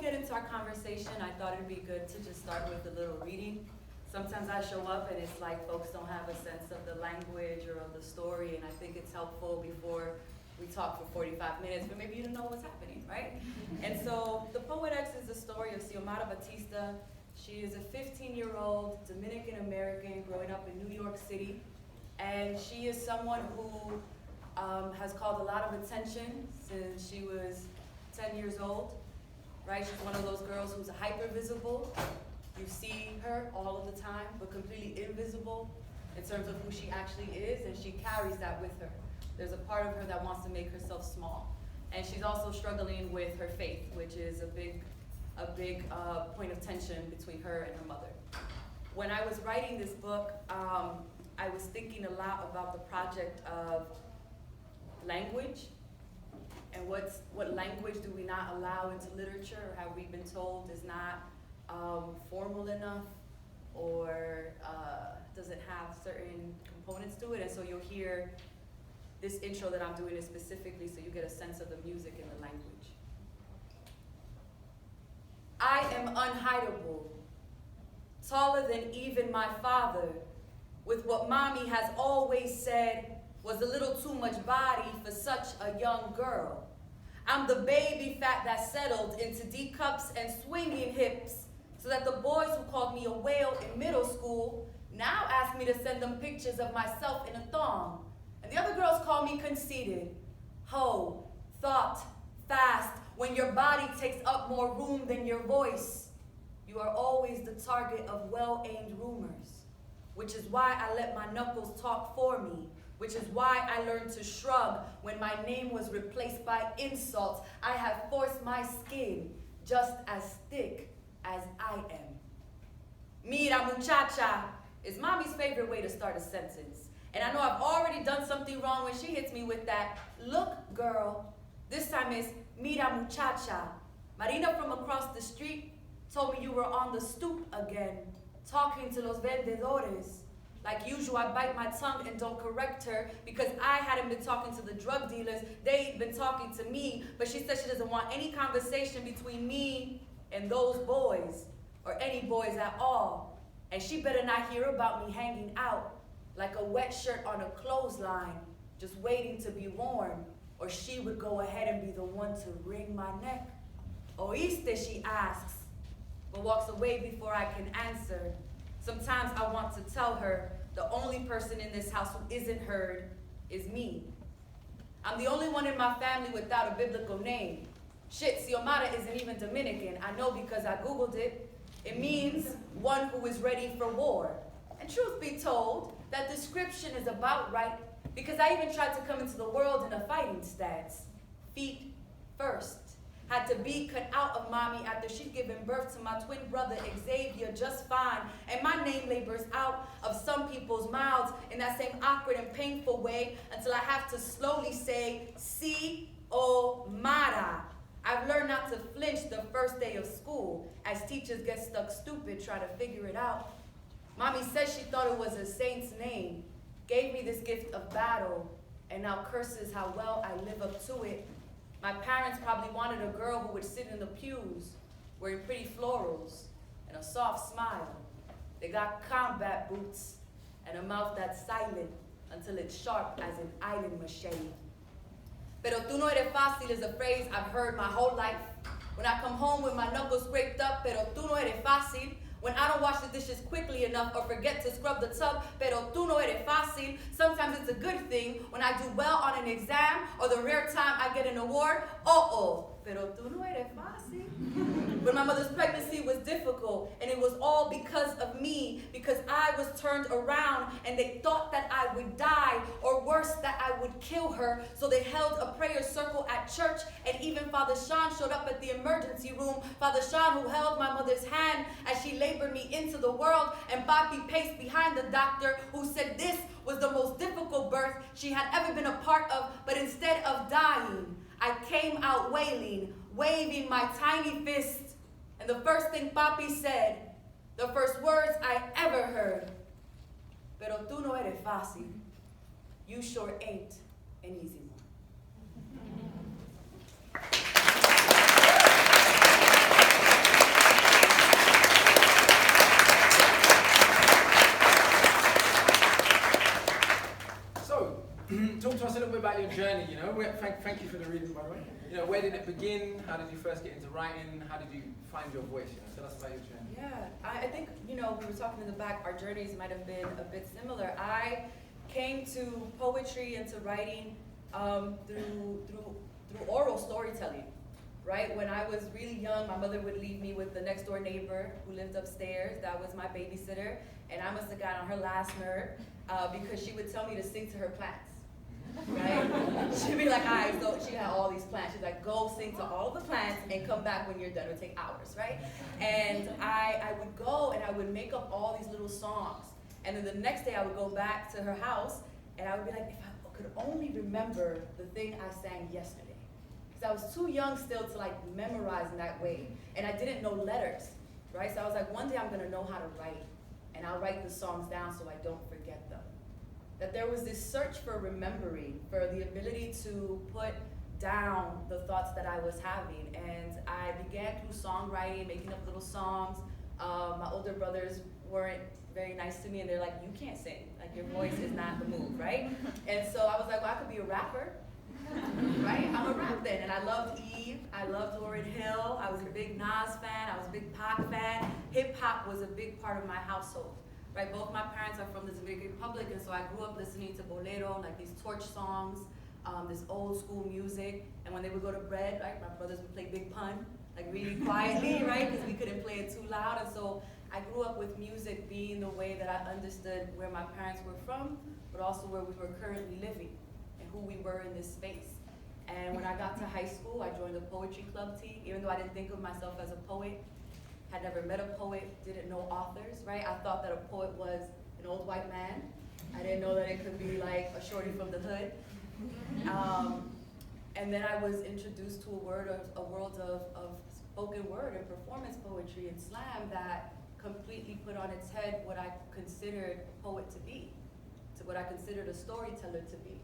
get into our conversation, I thought it'd be good to just start with a little reading. Sometimes I show up and it's like folks don't have a sense of the language or of the story, and I think it's helpful before we talk for 45 minutes, but maybe you don't know what's happening, right? And so the Poet-X is the story of Xiomara Batista. She is a 15-year-old Dominican-American growing up in New York City, and she is someone who has called a lot of attention since she was 10 years old, right? She's one of those girls who's hyper-visible. You see her all of the time, but completely invisible in terms of who she actually is, and she carries that with her. There's a part of her that wants to make herself small. And she's also struggling with her faith, which is a big point of tension between her and her mother. When I was writing this book, I was thinking a lot about the project of language, and what language do we not allow into literature, or have we been told is not formal enough, or doesn't have certain components to it. And so you'll hear this intro that I'm doing is specifically so you get a sense of the music and the language. I am unhideable, taller than even my father, with what mommy has always said was a little too much body for such a young girl. I'm the baby fat that settled into D cups and swinging hips, so that the boys who called me a whale in middle school now ask me to send them pictures of myself in a thong. And the other girls call me conceited. Ho, thought, fast, when your body takes up more room than your voice. You are always the target of well-aimed rumors, which is why I let my knuckles talk for me, which is why I learned to shrug when my name was replaced by insults. I have forced my skin just as thick as I am. Mira muchacha is mommy's favorite way to start a sentence. And I know I've already done something wrong when she hits me with that, look girl. This time it's mira muchacha. Marina from across the street told me you were on the stoop again, talking to los vendedores. Like usual, I bite my tongue and don't correct her because I hadn't been talking to the drug dealers. They'd been talking to me, but she said she doesn't want any conversation between me and those boys, or any boys at all. And she better not hear about me hanging out like a wet shirt on a clothesline, just waiting to be worn, or she would go ahead and be the one to wring my neck. Oíste, she asks, but walks away before I can answer. Sometimes I want to tell her the only person in this house who isn't heard is me. I'm the only one in my family without a biblical name. Shit, Xiomara isn't even Dominican. I know because I Googled it. It means one who is ready for war. And truth be told, that description is about right, because I even tried to come into the world in a fighting stance. Feet first. Had to be cut out of mommy after she'd given birth to my twin brother Xavier just fine. And my name labors out of some people's mouths in that same awkward and painful way until I have to slowly say, Xiomara. I've learned not to flinch the first day of school as teachers get stuck stupid trying to figure it out. Mommy said she thought it was a saint's name, gave me this gift of battle, and now curses how well I live up to it. My parents probably wanted a girl who would sit in the pews, wearing pretty florals and a soft smile. They got combat boots and a mouth that's silent until it's sharp as an island machete. Pero tú no eres fácil is a phrase I've heard my whole life. When I come home with my knuckles scraped up, pero tú no eres fácil. When I don't wash the dishes quickly enough or forget to scrub the tub, pero tú no eres fácil. Sometimes it's a good thing when I do well on an exam or the rare time I get an award. Pero tú no eres fácil. When my mother's pregnancy was difficult, and it was all because of me, because I was turned around and they thought that I would die, or worse, that I would kill her. So they held a prayer circle at church, and even Father Sean showed up at the emergency room. Father Sean, who held my mother's hand as she labored me into the world, and Papi paced behind the doctor, who said this was the most difficult birth she had ever been a part of, but instead of dying, I came out wailing, waving my tiny fist. And the first thing Papi said, the first words I ever heard, pero tú no eres fácil. You sure ain't an easy one. thank you for the reading, by the way. You know, where did it begin? How did you first get into writing? How did you find your voice? You know, tell us about your journey. Yeah, I think, you know, we were talking in the back, our journeys might have been a bit similar. I came to poetry and to writing through oral storytelling, right? When I was really young, my mother would leave me with the next door neighbor who lived upstairs. That was my babysitter, and I must have gotten on her last nerve because she would tell me to sing to her plants. Right? She'd be like, all right, so she had all these plants. She's like, go sing to all of the plants and come back when you're done. It would take hours, right? And I would go and I would make up all these little songs. And then the next day I would go back to her house and I would be like, if I could only remember the thing I sang yesterday. Because I was too young still to like memorize in that way. And I didn't know letters, right? So I was like, one day I'm gonna know how to write. And I'll write the songs down so I don't forget them. That there was this search for remembering, for the ability to put down the thoughts that I was having. And I began through songwriting, making up little songs. My older brothers weren't very nice to me and they're like, you can't sing, like your voice is not the move, right? And so I was like, well, I could be a rapper, right? I'm a rap then. And I loved Eve, I loved Lauryn Hill, I was a big Nas fan, I was a big Pac fan. Hip hop was a big part of my household. Right, both my parents are from the Dominican Republic, and so I grew up listening to bolero, like these torch songs, this old school music. And when they would go to bed, right, my brothers would play Big Pun, like really quietly, right, because we couldn't play it too loud. And so I grew up with music being the way that I understood where my parents were from, but also where we were currently living and who we were in this space. And when I got to high school, I joined the poetry club team, even though I didn't think of myself as a poet. Had never met a poet, didn't know authors, right? I thought that a poet was an old white man. I didn't know that it could be like a shorty from the hood. And then I was introduced to a world of spoken word and performance poetry and slam that completely put on its head what I considered a poet to be, to what I considered a storyteller to be.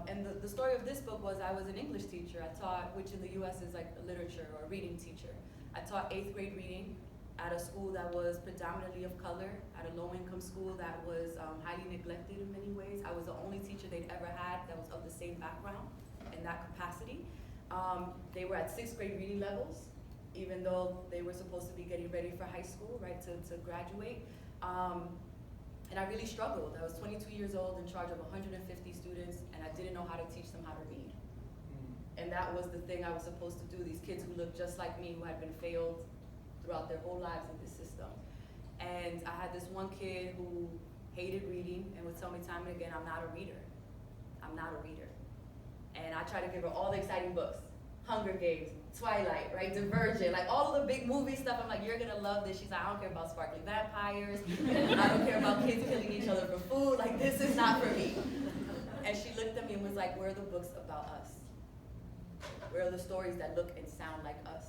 And the story of this book was I was an English teacher. I taught, which in the US is like a literature or a reading teacher. I taught 8th grade reading at a school that was predominantly of color, at a low-income school that was highly neglected in many ways. I was the only teacher they'd ever had that was of the same background in that capacity. They were at 6th grade reading levels, even though they were supposed to be getting ready for high school, right, to graduate. And I really struggled. I was 22 years old, in charge of 150 students, and I didn't know how to teach them how to read. And that was the thing I was supposed to do. These kids who looked just like me, who had been failed throughout their whole lives in this system. And I had this one kid who hated reading and would tell me time and again, I'm not a reader. I'm not a reader. And I tried to give her all the exciting books. Hunger Games, Twilight, right, Divergent, like all of the big movie stuff. I'm like, you're gonna love this. She's like, I don't care about sparkly vampires. I don't care about kids killing each other for food. Like, this is not for me. And she looked at me and was like, where are the books about us? Where are the stories that look and sound like us?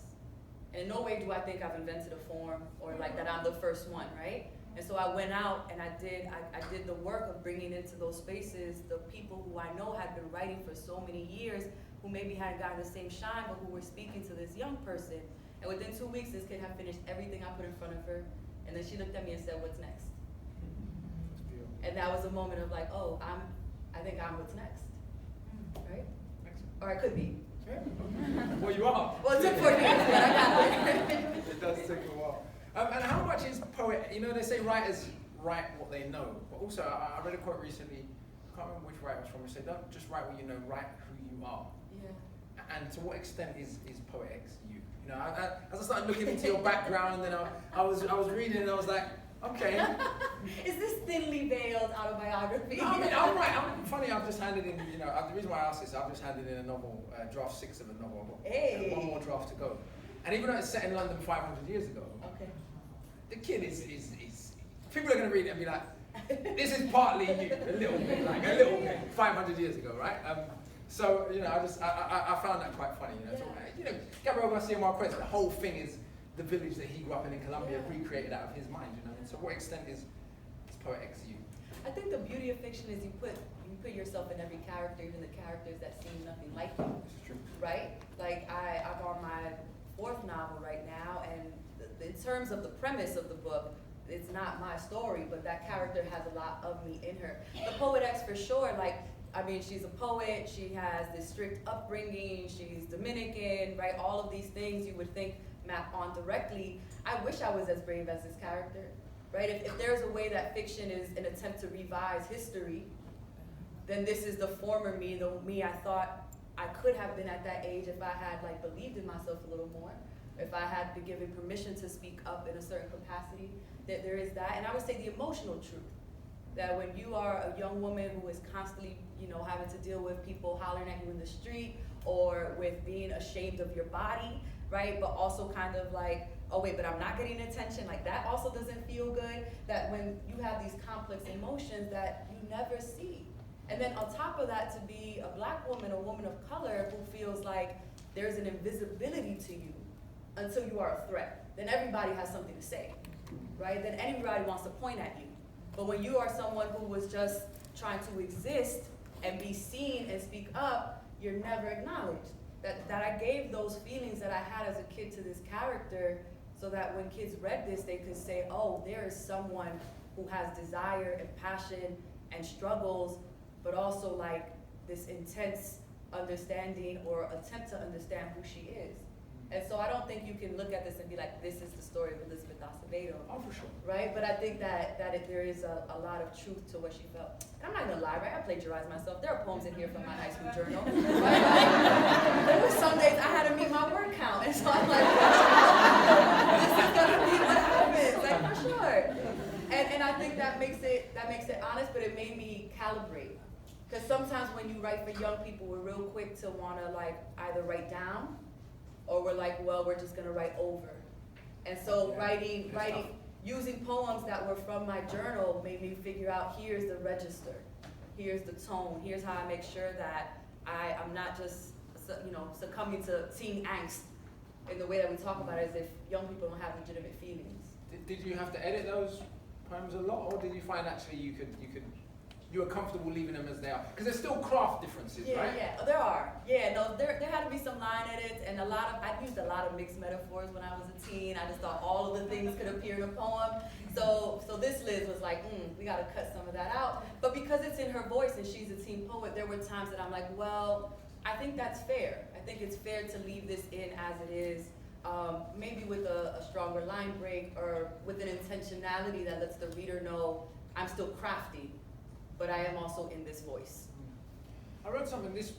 And in no way do I think I've invented a form or like that I'm the first one, right? And so I went out and I did the work of bringing into those spaces the people who I know had been writing for so many years, who maybe hadn't gotten the same shine, but who were speaking to this young person. And within 2 weeks, this kid had finished everything I put in front of her. And then she looked at me and said, what's next? And that was a moment of like, oh, I think I'm what's next, right? Or I could be. Well, you are. Well, it took 4 years, but I got there. It does take a while. And how much is poet, you know, they say writers write what they know, but also I read a quote recently, I can't remember which writer it was from, it said, don't just write what you know, write who you are. Yeah. And to what extent is poetics you? You know, as I started looking into your background, and I was reading and I was like, okay. Is this thinly veiled autobiography? No, I mean, I'm right. Funny, I've just handed in, you know, the reason why I asked this, I've just handed in a novel, draft 6 of a novel. Hey. One more draft to go. And even though it's set in London 500 years ago, okay, the kid is people are going to read it and be like, this is partly you, a little bit, 500 years ago, right? So, you know, I found that quite funny, you know. Yeah. So, you know, Gabriel Garcia Marquez, the whole thing is the village that he grew up in Colombia, recreated out of his mind, you know. And so what extent is poetics you? I think the beauty of fiction is you put yourself in every character, even the characters that seem nothing like you. This is true. Right? Like I'm on my 4th novel right now, and in terms of the premise of the book, it's not my story, but that character has a lot of me in her. The poetess for sure, like I mean, she's a poet, she has this strict upbringing, she's Dominican, right? All of these things you would think map on directly. I wish I was as brave as this character, right? If there's a way that fiction is an attempt to revise history, then this is the former me, the me I thought I could have been at that age if I had like believed in myself a little more, if I had been given permission to speak up in a certain capacity, that there is that. And I would say the emotional truth, that when you are a young woman who is constantly, you know, having to deal with people hollering at you in the street, or with being ashamed of your body, right? But also kind of like, oh wait, but I'm not getting attention, like that also doesn't feel good. That when you have these complex emotions that you never see. And then on top of that, to be a Black woman, a woman of color who feels like there's an invisibility to you until you are a threat. Then everybody has something to say, right? Then everybody wants to point at you. But when you are someone who was just trying to exist and be seen and speak up, you're never acknowledged. That I gave those feelings that I had as a kid to this character, so that when kids read this, they could say, oh, there is someone who has desire and passion and struggles, but also like this intense understanding or attempt to understand who she is. And so I don't think you can look at this and be like, this is the story of Elizabeth Acevedo. Oh, for sure. Right? But I think that there is a lot of truth to what she felt. And I'm not gonna lie, right? I plagiarized myself. There are poems in here from my high school journal. Right? Like, there were some days I had to meet my word count. And so I'm like, this is gonna be what happens, like for sure. And I think that makes it honest, but it made me calibrate. Because sometimes when you write for young people, we're real quick to wanna like either write down, or we're like, well, we're just gonna write over. And so writing, using poems that were from my journal made me figure out, here's the register, here's the tone, here's how I make sure that I'm not just, you know, succumbing to teen angst in the way that we talk about it, as if young people don't have legitimate feelings. Did you have to edit those poems a lot, or did you find actually you were comfortable leaving them as they are? Because there's still craft differences, right? Yeah, there are. Yeah, no, there had to be some line edits, and I used a lot of mixed metaphors when I was a teen. I just thought all of the things could appear in a poem. So this Liz was like, we gotta cut some of that out. But because it's in her voice and she's a teen poet, there were times that I'm like, well, I think that's fair. I think it's fair to leave this in as it is, maybe with a stronger line break, or with an intentionality that lets the reader know I'm still crafty, but I am also in this voice. I read something, this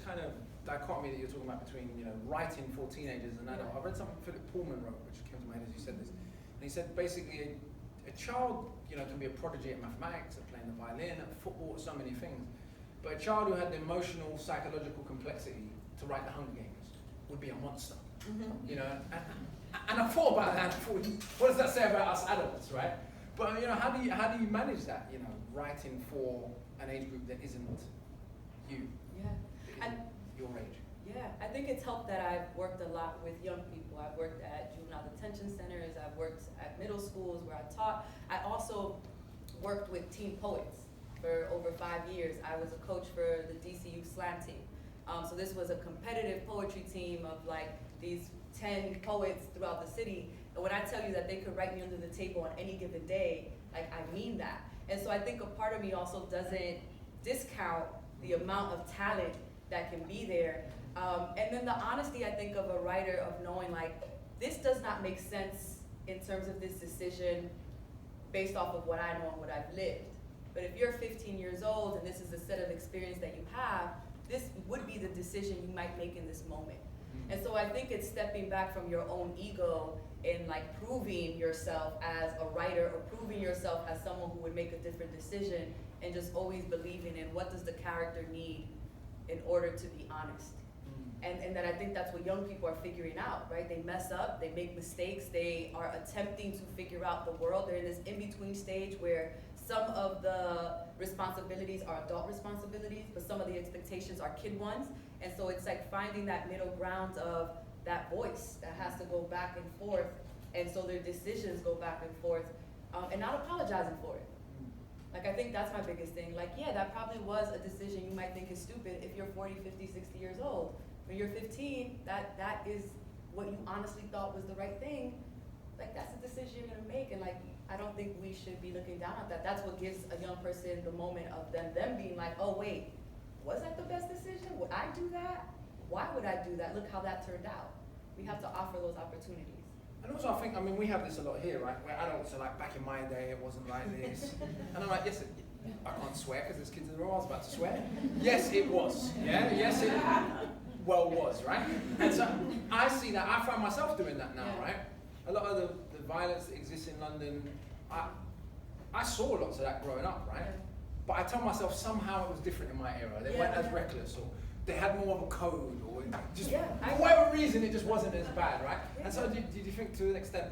kind of dichotomy that you're talking about between, you know, writing for teenagers and adults. I read something Philip Pullman wrote, which came to my head as you said this. And he said basically a child, you know, can be a prodigy at mathematics, at playing the violin, at football, at so many things. But a child who had the emotional, psychological complexity to write the Hunger Games would be a monster. You know, and I thought about that. I thought, what does that say about us adults, right? But you know, how do you manage that? You know, writing for an age group that isn't you, And your age. yeah, I think it's helped that I've worked a lot with young people. I've worked at juvenile detention centers. I've worked at middle schools where I taught. I also worked with teen poets for over 5 years. I was a coach for the DCU Slam team. So this was a competitive poetry team of like these 10 poets throughout the city. And when I tell you that they could write me under the table on any given day, like I mean that. And so I think a part of me also doesn't discount the amount of talent that can be there. And then the honesty, I think, of a writer of knowing like, this does not make sense in terms of this decision based off of what I know and what I've lived. But if you're 15 years old and this is the set of experience that you have, this would be the decision you might make in this moment. And so I think it's stepping back from your own ego and like proving yourself as a writer, or proving yourself as someone who would make a different decision, and just always believing in what does the character need in order to be honest. And that I think that's what young people are figuring out, right? They mess up, they make mistakes, they are attempting to figure out the world. They're in this in-between stage where some of the responsibilities are adult responsibilities, but some of the expectations are kid ones. And so it's like finding that middle ground of that voice that has to go back and forth, and so their decisions go back and forth, and not apologizing for it. Like, I think that's my biggest thing. Like, yeah, that probably was a decision you might think is stupid if you're 40, 50, 60 years old. When you're 15, that is what you honestly thought was the right thing. Like, that's a decision you're gonna make, and like, I don't think we should be looking down at that. That's what gives a young person the moment of them being like, oh wait, was that the best decision? Would I do that? Why would I do that? Look how that turned out. We have to offer those opportunities. And also, I think, I mean, we have this a lot here, right? Where adults are like, back in my day, it wasn't like this. And I'm like, yes, I can't swear because there's kids in the room. I was about to swear. Yes, it was. Yeah, yes, it well was, right? And so I see that. I find myself doing that now, right? A lot of the violence that exists in London, I saw lots of that growing up, right? But I tell myself somehow it was different in my era. They weren't as reckless, or they had more of a code, or just for whatever reason it just wasn't as bad, right? And so did you think, to an extent,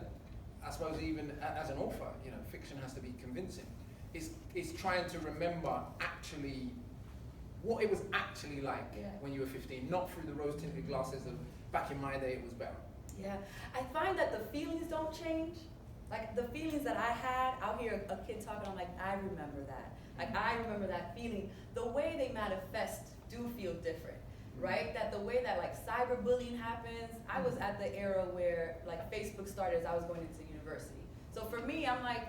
I suppose even as an author, you know, fiction has to be convincing. It's trying to remember actually what it was actually like when you were 15, not through the rose-tinted glasses of back in my day it was better. Yeah, I find that the feelings don't change. Like the feelings that I had, I'll hear a kid talking, I'm like, I remember that. Like I remember that feeling. The way they manifest do feel different, right? That the way that like cyberbullying happens, I was at the era where like Facebook started as I was going into university. So for me, I'm like,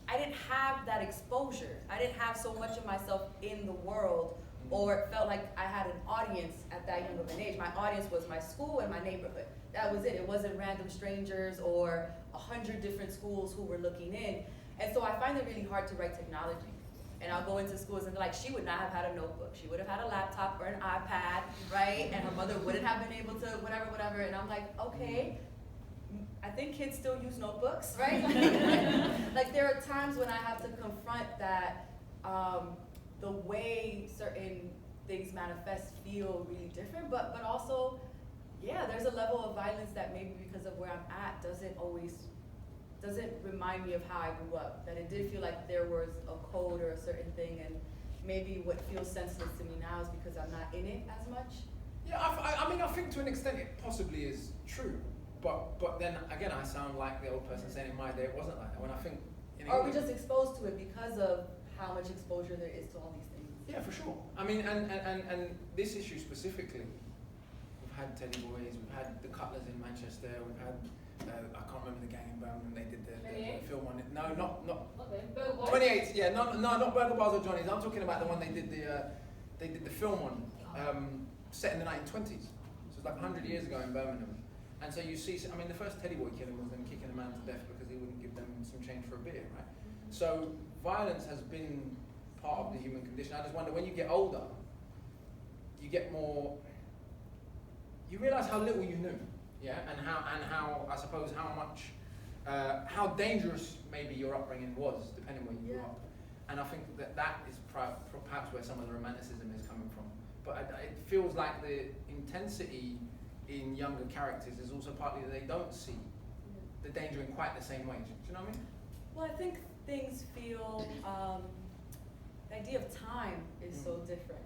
I didn't have that exposure. I didn't have so much of myself in the world, or it felt like I had an audience at that young of an age. My audience was my school and my neighborhood. That was it. It wasn't random strangers or 100 different schools who were looking in. And so I find it really hard to write technology. And I'll go into schools and be like, she would not have had a notebook. She would have had a laptop or an iPad, right? And her mother wouldn't have been able to whatever. And I'm like, okay, I think kids still use notebooks, right? Like there are times when I have to confront that the way certain things manifest feel really different, but also, yeah, there's a level of violence that maybe because of where I'm at doesn't remind me of how I grew up. That it did feel like there was a code or a certain thing, and maybe what feels senseless to me now is because I'm not in it as much. Yeah, I mean, I think to an extent it possibly is true, but then again, I sound like the old person saying in my day it wasn't like that. When I think, are we just exposed to it because of how much exposure there is to all these things? Yeah, for sure. I mean, and this issue specifically, we've had Teddy Boys, we've had the Cutlers in Manchester, we've had I can't remember the gang in Birmingham. They did the film on it. No, not 28. Yeah, no, not Burger Bars or Johnny's. I'm talking about the one they did the film on, set in the 1920s. So it's like 100 years ago in Birmingham. And so you see, I mean, the first Teddy Boy killing was them kicking a man to death because he wouldn't give them some change for a beer, right? So violence has been part of the human condition. I just wonder, when you get older, you get more, you realize how little you knew. Yeah, and how I suppose how dangerous maybe your upbringing was, depending where you grew up. And I think that is perhaps where some of the romanticism is coming from. But it feels like the intensity in younger characters is also partly that they don't see the danger in quite the same way. Do you know what I mean? Well, I think things feel, the idea of time is so different.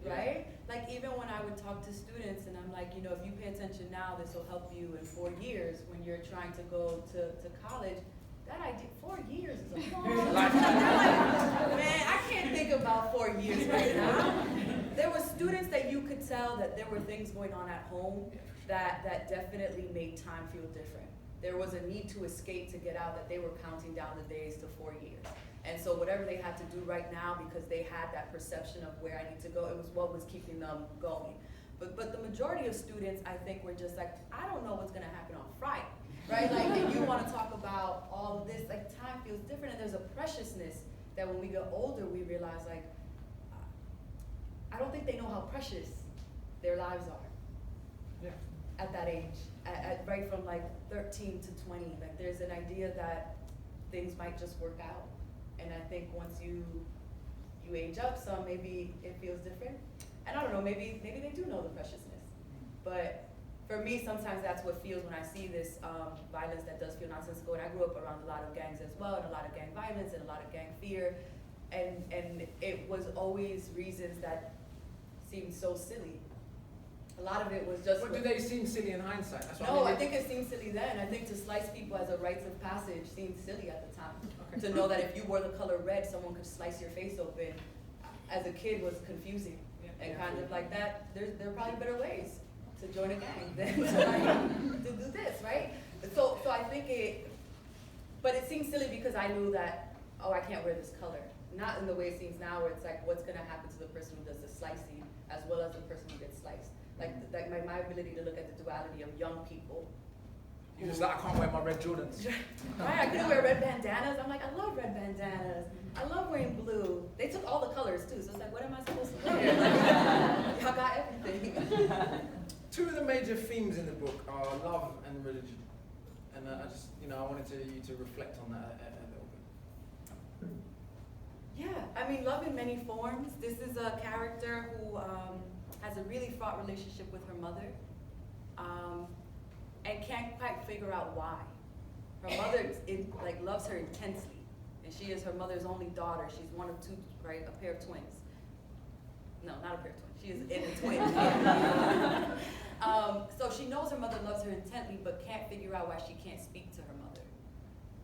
Right? Like even when I would talk to students and I'm like, you know, if you pay attention now, this will help you in 4 years when you're trying to go to college. That idea, 4 years is a long time. Man, I can't think about 4 years right now. There were students that you could tell that there were things going on at home that definitely made time feel different. There was a need to escape to get out, that they were counting down the days to 4 years. And so whatever they had to do right now, because they had that perception of where I need to go, it was what was keeping them going. But the majority of students, I think, were just like, I don't know what's gonna happen on Friday, right? Like, and you wanna talk about all of this, like time feels different, and there's a preciousness that when we get older, we realize like, I don't think they know how precious their lives are at that age, right from like 13 to 20. Like there's an idea that things might just work out. And I think once you age up some, maybe it feels different. And I don't know, maybe they do know the preciousness. But for me, sometimes that's what feels when I see this violence that does feel nonsensical. And I grew up around a lot of gangs as well, and a lot of gang violence and a lot of gang fear. And it was always reasons that seemed so silly. A lot of it was just. But do they seem silly in hindsight? That's what no, I think it seemed silly then. I think to slice people as a rites of passage seemed silly at the time. Okay. To know that if you wore the color red, someone could slice your face open, as a kid was confusing. And kind of like that, there are probably better ways to join a gang than to do this, right? So I think but it seemed silly because I knew that, oh, I can't wear this color. not in the way it seems now, where it's like, what's gonna happen to the person who does the slicing, as well as the person who gets sliced. Like my ability to look at the duality of young people. You just like, I can't wear my red Jordans. Right, I couldn't wear red bandanas. I'm like, I love red bandanas. I love wearing blue. They took all the colors too, so it's like, what am I supposed to wear? Y'all got everything. Two of the major themes in the book are love and religion. And I just, I wanted you to reflect on that a little bit. Yeah, I mean, love in many forms. This is a character who has a really fraught relationship with her mother, and can't quite figure out why. Her mother loves her intensely, and she is her mother's only daughter. She's one of two, right? A pair of twins. No, not a pair of twins. She is in a twin. So she knows her mother loves her intently, but can't figure out why she can't speak to her mother.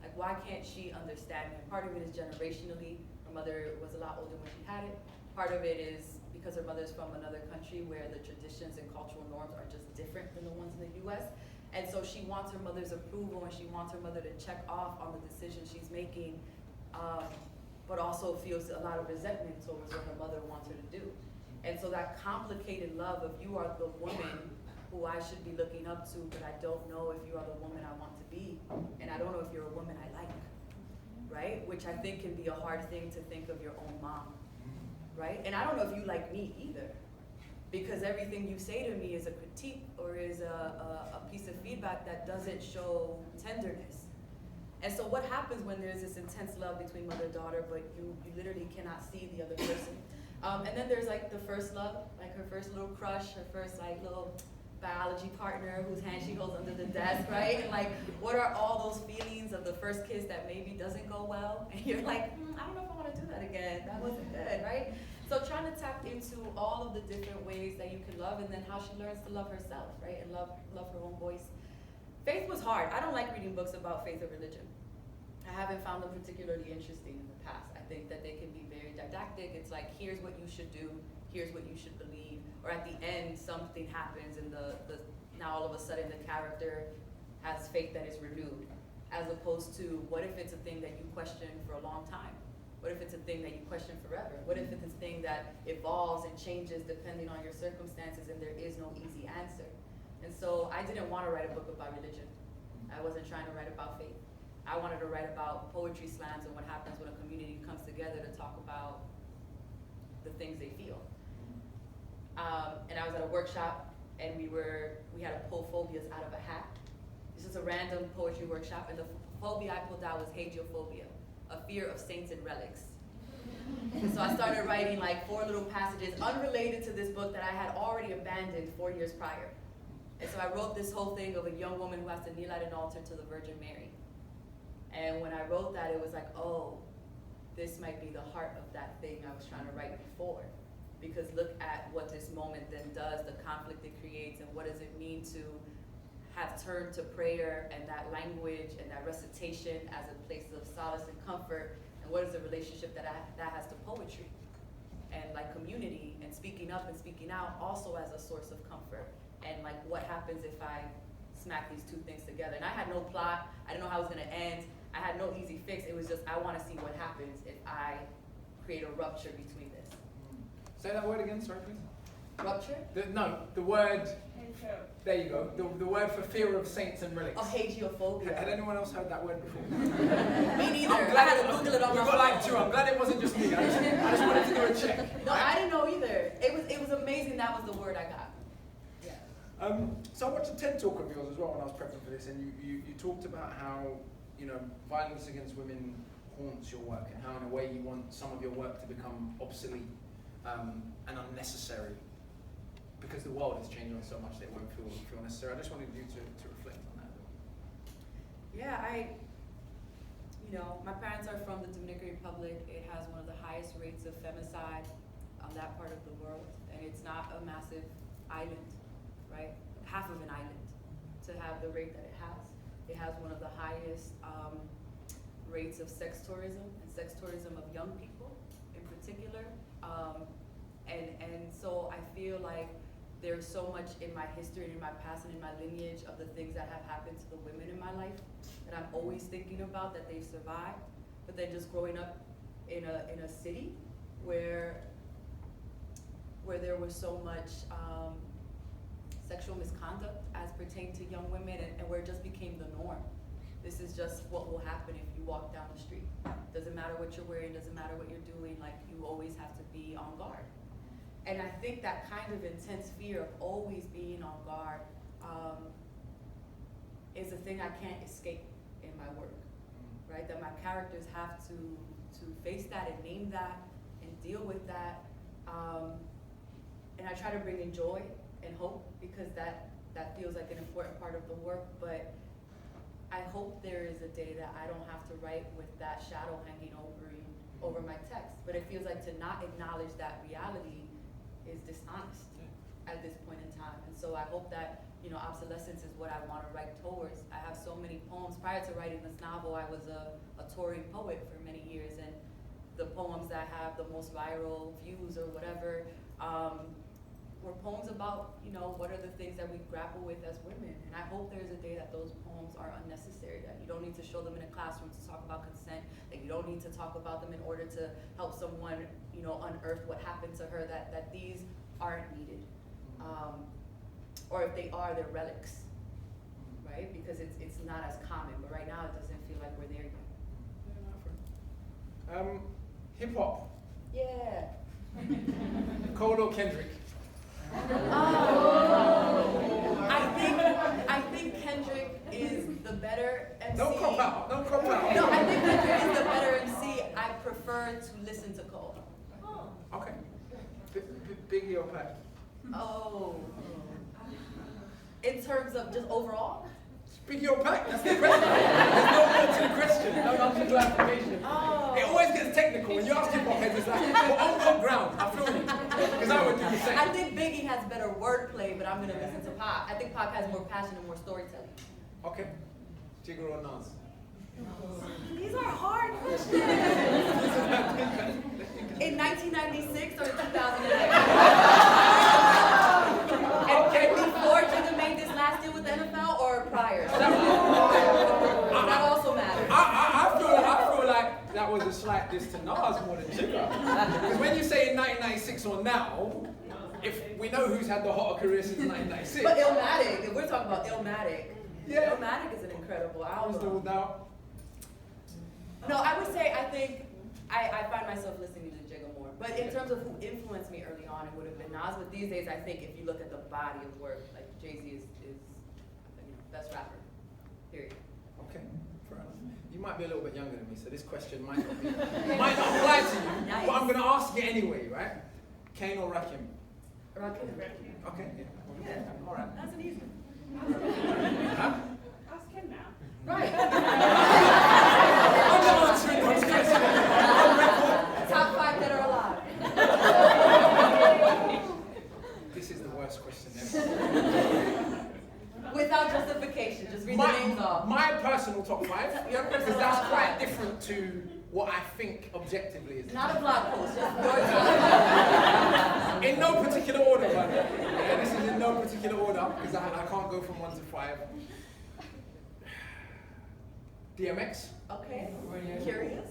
Like, why can't she understand her? Part of it is generationally. Her mother was a lot older when she had it. Part of it is because her mother's from another country where the traditions and cultural norms are just different than the ones in the US. And so she wants her mother's approval, and she wants her mother to check off on the decisions she's making, but also feels a lot of resentment towards what her mother wants her to do. And so that complicated love of, you are the woman who I should be looking up to, but I don't know if you are the woman I want to be, and I don't know if you're a woman I like, right? Which I think can be a hard thing to think of your own mom, right? And I don't know if you like me either, because everything you say to me is a critique or is a piece of feedback that doesn't show tenderness. And so what happens when there's this intense love between mother and daughter, but you literally cannot see the other person? And then there's like the first love, like her first little crush, her first like little biology partner whose hand she holds under the desk, right? And like, what are all those feelings of the first kiss that maybe doesn't go well? And you're like, I don't know if I want to do that again. That wasn't good, right? So trying to tap into all of the different ways that you can love, and then how she learns to love herself, right? And love her own voice. Faith was hard. I don't like reading books about faith or religion. I haven't found them particularly interesting in the past. I think that they can be very didactic. It's like, here's what you should do, here's what you should believe. Or at the end, something happens, and now all of a sudden the character has faith that is renewed. As opposed to, what if it's a thing that you question for a long time? What if it's a thing that you question forever? What if it's a thing that evolves and changes depending on your circumstances, and there is no easy answer? And so I didn't want to write a book about religion. I wasn't trying to write about faith. I wanted to write about poetry slams and what happens when a community comes together to talk about the things they feel. And I was at a workshop, and we had to pull phobias out of a hat. This is a random poetry workshop, and the phobia I pulled out was hagiophobia, a fear of saints and relics. And so I started writing like 4 little passages unrelated to this book that I had already abandoned 4 years prior. And so I wrote this whole thing of a young woman who has to kneel at an altar to the Virgin Mary. And when I wrote that, it was like, oh, this might be the heart of that thing I was trying to write before. Because look at what this moment then does, the conflict it creates, and what does it mean to have turned to prayer and that language and that recitation as a place of solace and comfort, and what is the relationship that has to poetry and like community and speaking up and speaking out also as a source of comfort, and like what happens if I smack these two things together. And I had no plot, I didn't know how it was gonna end, I had no easy fix. It was just, I wanna see what happens if I create a rupture between this. Say that word again, sorry please. Rupture? The word, there you go, the word for fear of saints and relics. Of hagiophobia. Had anyone else heard that word before? Me neither. I had to Google it on my phone. We got like 2, I'm glad it wasn't just me, I just wanted to do a check. No, I didn't know either. It was amazing that was the word I got. Yeah. So I watched a TED talk of yours as well when I was prepping for this, and you talked about how, violence against women haunts your work, and how in a way you want some of your work to become obsolete and unnecessary, because the world is changing so much that it won't feel necessary. I just wanted you to reflect on that. Yeah, my parents are from the Dominican Republic. It has one of the highest rates of femicide on that part of the world, and it's not a massive island, right? Half of an island to have the rate that it has. It has one of the highest rates of sex tourism, and sex tourism of young people in particular. And so I feel like there's so much in my history and in my past and in my lineage of the things that have happened to the women in my life that I'm always thinking about, that they've survived. But then just growing up in a city where there was so much sexual misconduct as pertained to young women, and where it just became the norm. This is just what will happen if you walk down the street. Doesn't matter what you're wearing, doesn't matter what you're doing, like you always have to be on guard. And I think that kind of intense fear of always being on guard is a thing I can't escape in my work, right? That my characters have to face that and name that and deal with that. And I try to bring in joy and hope, because that feels like an important part of the work, but I hope there is a day that I don't have to write with that shadow hanging over my text. But it feels like to not acknowledge that reality is dishonest at this point in time. And so I hope that, obsolescence is what I want to write towards. I have so many poems. Prior to writing this novel, I was a touring poet for many years, and the poems that have the most viral views or whatever were poems about, what are the things that we grapple with as women. And I hope there's a day that those poems are unnecessary, that you don't need to show them in a classroom to talk about consent, that you don't need to talk about them in order to help someone, unearth what happened to her, that these aren't needed. Or if they are, they're relics, right? Because it's not as common, but right now it doesn't feel like we're there yet. Hip hop. Yeah. Cole or Kendrick? I think Kendrick is the better MC. Don't crop out. No, I think Kendrick is the better MC. I prefer to listen to Cole. Okay. Biggie or Pac? Oh. In terms of just overall? Biggie or Pac? That's the question. There's no more to the question. No answer to application. Oh. It always gets technical. When you ask hip hop heads, it's like, well, on what ground? I feel you. Because I would do the same. I think Biggie has better wordplay, but I'm going to listen to Pac. I think Pac has more passion and more storytelling. Okay. Jigger or Nas? These are hard questions. In 1996 or 2008? And before Jigga made this last deal with the NFL or prior? That also matters. I feel like that was a slight diss to Nas more than Jigga. Because when you say in 1996 or now, if we know who's had the hotter career since 1996. But Illmatic, if we're talking about Illmatic, yeah. Illmatic is an incredible album. No doubt. No, I would say I think I find myself listening to Jigga more. But in terms of who influenced me early on, it would have been Nas. But these days, I think if you look at the body of work, like Jay-Z is best rapper, period. Okay, fair enough. You might be a little bit younger than me, so this question might not apply to you. Nice. But I'm going to ask it anyway, right? Kane or Rakim? Rakim. Okay, Yeah. All right. That's an easy one. Huh? Ask him now. Right. I'm not answering those questions. Top 5 that are alive. This is the worst question ever. Without justification, just read the names off. My personal top 5, Your personal because that's top quite five. different to what I think objectively is. Not a blog post, just your top. In no particular order, by the way. Yeah, this is in no particular order, because I can't go from 1 to 5. DMX? Okay. Curious?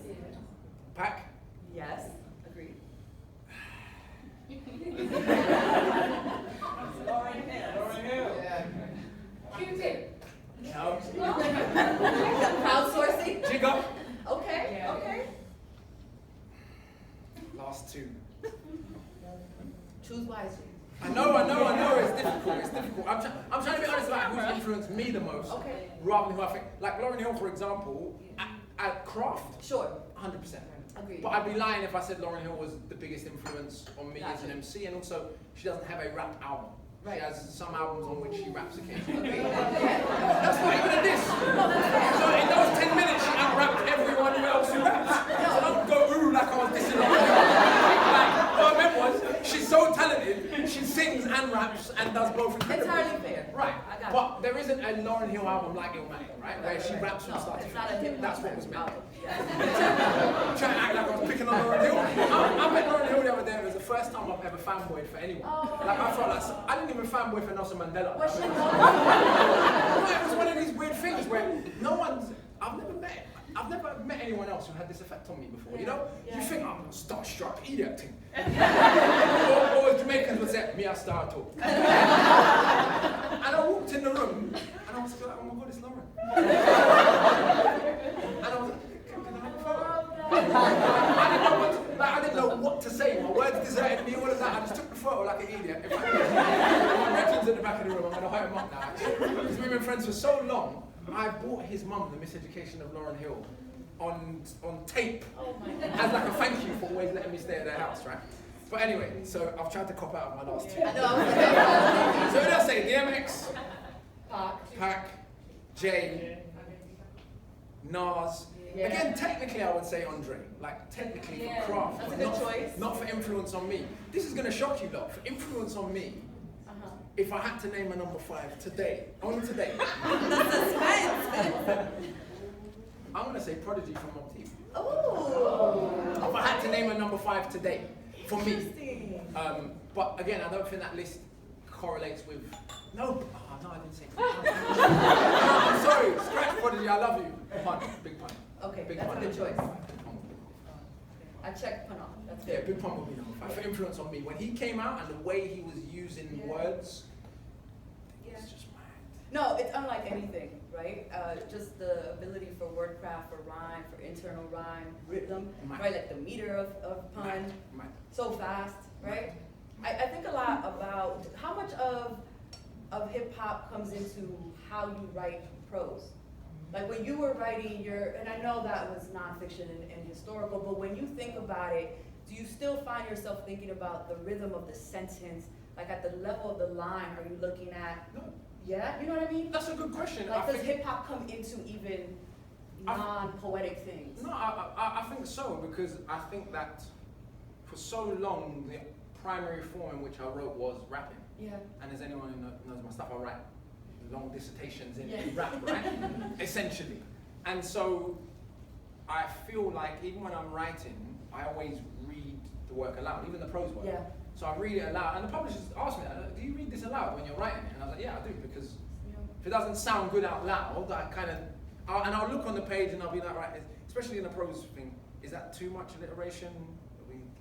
Pac? Yes. Agreed. Lauryn Hill. Q-Tip. No. Crowdsourcing? Jigga? Okay. Okay. Last 2. Choose wisely. I know, it's difficult. I'm trying to be honest about who's influenced me the most, Okay. rather than who I think. Like Lauryn Hill, for example, at craft, Sure. 100%. Agreed. But I'd be lying if I said Lauryn Hill was the biggest influence on me as an Gotcha. MC, and also she doesn't have a rap album. Right. She has some albums on which she raps occasionally. Yeah. That's not even a diss. No, that's fair. So in those 10 minutes, she out-rapped everyone else who raps. So don't go ooh like I was dissing her. Like, what I meant was, she's so talented, she sings and raps and does both incredibly. Entirely fair. Right, I got but there isn't a Lauryn Hill album like Illmatic, right? Where she raps from No, start to it's not a finish. hip That's what was meant. album. Yeah. I'm trying to act like I was picking on Lauryn Hill. I met Lauryn Hill the other day. It was the first time I've ever fanboyed for anyone. Oh. Like I felt like I didn't even fanboy for Nelson Mandela. Was she It was one of these weird things where I've never met anyone else class who had this effect on me before. Yeah. You know, Yeah. you think I'm starstruck, idiot thing. or as Jamaicans would say, me a star talk. And I walked in the room and I was like, oh my God, it's Lauren. And I was like, can I have a photo? I didn't know what to say. My words deserted me, all of that. I just took the photo like an idiot. In fact, my veterans at the back of the room, I'm going to hire him up now, actually. Because we've been friends for so long, I bought his mum the Miseducation of Lauryn Hill on tape as like a thank you for always letting me stay at their house, right? But anyway, so I've tried to cop out of my last two. I know. So what did I say? DMX, Pac, Jay, Nas. Yeah. Again, technically I would say Andre. Like technically Yeah, for craft, that's but a good choice. not for influence on me. This is going to shock you lot. For influence on me, if I had to name a number 5 today, only today, I'm going to say Prodigy from Mobb Deep. Oh. If I had to name a number 5 today, for me. Interesting. But again, I don't think that list correlates with. No, no, I didn't say. No, I'm sorry. Scratch Prodigy. I love you. Pun, big pun. Okay, Big that's pun. a good choice. Big pun. I checked pun off. That's Yeah, good. Big Pun would be number 5 for influence on me. When he came out and the way he was using words, it's just mad. No, it's unlike anything, right? Just the ability for wordcraft, for rhyme, for internal rhyme, rhythm, right? Like the meter of pun, Mad. so fast, right? I think a lot about how much of hip hop comes into how you write prose. Like when you were writing and I know that was nonfiction and historical, but when you think about it, do you still find yourself thinking about the rhythm of the sentence? Like at the level of the line, are you looking at, No, yeah, you know what I mean? that's a good question. Like I does think, hip hop come into even non-poetic things? no, I think so, because I think that for so long the primary form in which I wrote was rapping. Yeah. And as anyone who knows my stuff, I write long dissertations in Yeah. rap, right? Essentially. And so I feel like even when I'm writing, I always read the work aloud, even the prose work. Yeah. So I read it aloud, and the publishers ask me, do you read this aloud when you're writing it? And I was like, yeah, I do, because if it doesn't sound good out loud, I kind of, and I'll look on the page and I'll be like, right, especially in the prose thing, is that too much alliteration?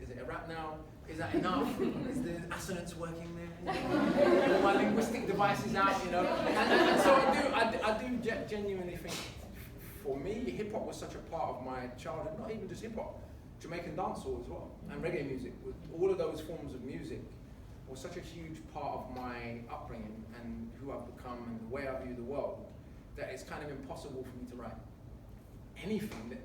Is it a rap now? Is that enough? Is the assonance working there? Are my linguistic devices out, you know? And so I do genuinely think, for me, hip hop was such a part of my childhood, not even just hip hop, Jamaican dancehall as well, and reggae music. All of those forms of music was such a huge part of my upbringing and who I've become and the way I view the world, that it's kind of impossible for me to write anything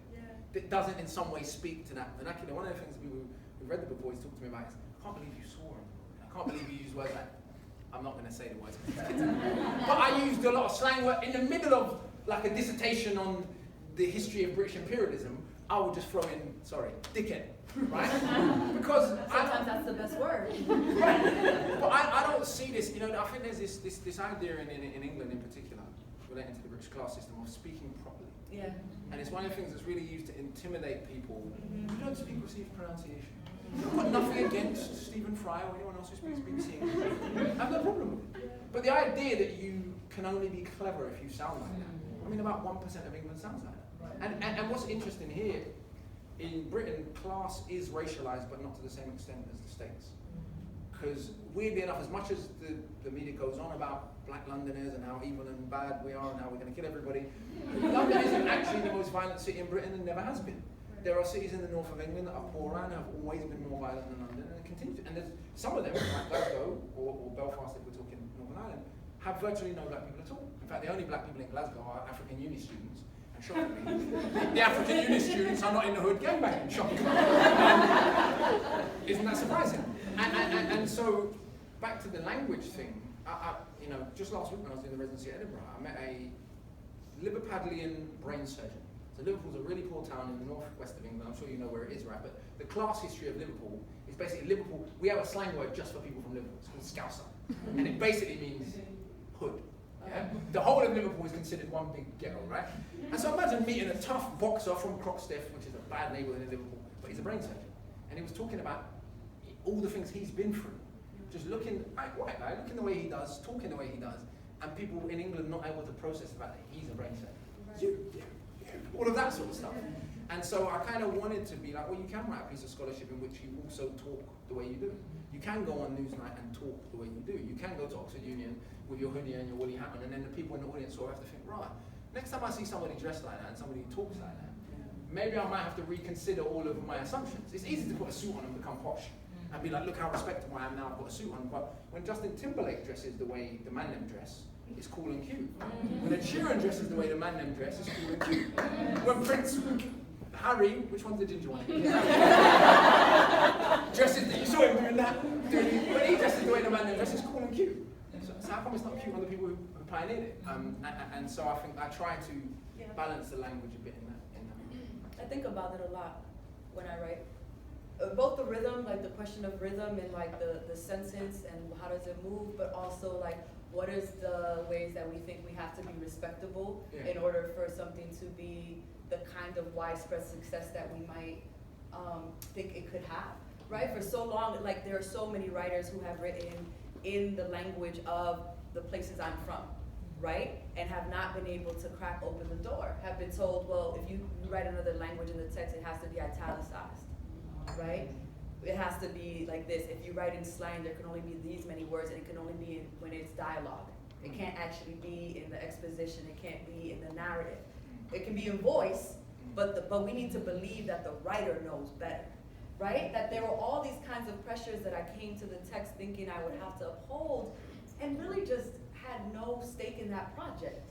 that doesn't in some way speak to that vernacular. One of the things that people who've read the book always talk to me about is, I can't believe you swore. I can't believe you used words like, I'm not going to say the words, but I used a lot of slang words in the middle of like a dissertation on the history of British imperialism. I would just throw in, sorry, dickhead, right? Because Sometimes that's the best word. right. But I don't see this, you know, I think there's this idea in England in particular, relating to the British class system, of speaking properly. Yeah. And it's one of the things that's really used to intimidate people who don't speak received pronunciation. I've got nothing against Stephen Fry or anyone else who speaks BBC English. I have no problem with it. But the idea that you can only be clever if you sound like that, I mean, about 1% of England sounds like that. And what's interesting here, in Britain, class is racialized, but not to the same extent as the States. Because weirdly enough, as much as the media goes on about black Londoners and how evil and bad we are and how we're going to kill everybody, London isn't actually the most violent city in Britain and never has been. There are cities in the north of England that are poorer and have always been more violent than London, and continue to. And there's some of them, like Glasgow or Belfast, if we're talking Northern Ireland, have virtually no black people at all. In fact, the only black people in Glasgow are African uni students. And shockingly, the African uni students are not in the hood gangbanging. Shockingly, isn't that surprising? And so, back to the language thing. You know, just last week when I was doing the residency at Edinburgh, I met a Liverpudlian brain surgeon. So Liverpool's a really poor town in the northwest of England. I'm sure you know where it is, right? But the class history of Liverpool is basically Liverpool. We have a slang word just for people from Liverpool. It's called Scouser, and it basically means hood. Yeah? The whole of Liverpool is considered one big ghetto, right? And so imagine meeting a tough boxer from Croxteth, which is a bad neighbourhood in Liverpool, but he's a brain surgeon, and he was talking about all the things he's been through. Just looking, like white guy, looking the way he does, talking the way he does, and people in England not able to process the fact that he's a brain surgeon. All of that sort of stuff. And so I kind of wanted to be like, well, you can write a piece of scholarship in which you also talk the way you do. You can go on Newsnight and talk the way you do. You can go to Oxford Union with your hoodie and your woolly hat on, and then the people in the audience sort of have to think, right, next time I see somebody dressed like that and somebody who talks like that, maybe I might have to reconsider all of my assumptions. It's easy to put a suit on and become posh and be like, look how respectable I am now, I've got a suit on. But when Justin Timberlake dresses the way the man them dress, it's cool and cute. When Ed Sheeran dresses the way the man them dress, it's cool and cute. When Prince Harry, which one's the ginger one? Dresses, you saw him doing that. When he dresses the way the man them dresses, it's cool and cute. So how come it's not cute on the people who pioneered it? And so I think I try to balance the language a bit in that. I think about it a lot when I write. Both the rhythm, like the question of rhythm and like the sentence and how does it move, but also like what is the ways that we think we have to be respectable in order for something to be the kind of widespread success that we might think it could have, right? For so long, like there are so many writers who have written in the language of the places I'm from, right? And have not been able to crack open the door, have been told, well, if you write another language in the text, it has to be italicized, right? It has to be like this. If you write in slang, there can only be these many words, and it can only be when it's dialogue. It can't actually be in the exposition, it can't be in the narrative. It can be in voice, but we need to believe that the writer knows better, right? That there were all these kinds of pressures that I came to the text thinking I would have to uphold, and really just had no stake in that project,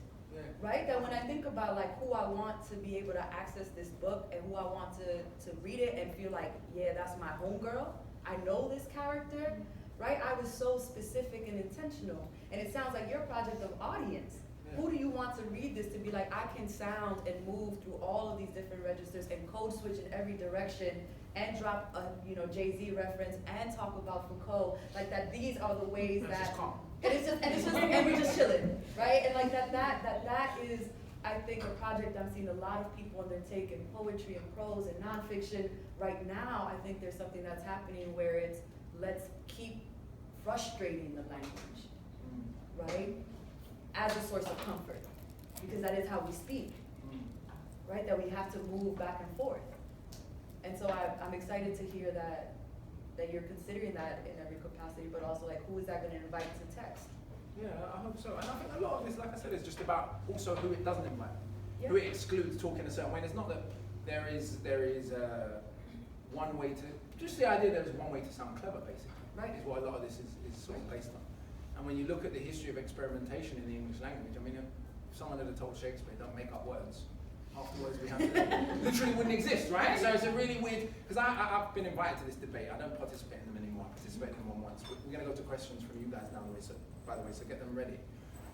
right? That when I think about like who I want to be able to access this book and who I want to read it and feel like, yeah, that's my homegirl, I know this character, right? I was so specific and intentional. And it sounds like your project of audience. Who do you want to read this to be like, I can sound and move through all of these different registers and code switch in every direction and drop a Jay-Z reference and talk about Foucault, like that these are the ways that and we're just chilling, right? And like that is, I think, a project I'm seeing a lot of people undertake in poetry and prose and nonfiction. Right now, I think there's something that's happening where it's, let's keep frustrating the language, right? As a source of comfort, because that is how we speak, right? That we have to move back and forth. And so I'm excited to hear that you're considering that in every capacity, but also like who is that going to invite to text? Yeah, I hope so. And I think a lot of this, like I said, is just about also who it doesn't invite, who it excludes talking a certain way. And it's not that there is one way to, just the idea that there's one way to sound clever, basically, is what a lot of this is sort of based on. And when you look at the history of experimentation in the English language, I mean, if someone had told Shakespeare, don't make up words, half the words we have today literally wouldn't exist, right? So it's a really weird, because I've been invited to this debate. I don't participate in them anymore. I participated in one once. We're going to go to questions from you guys now, by the way, so get them ready.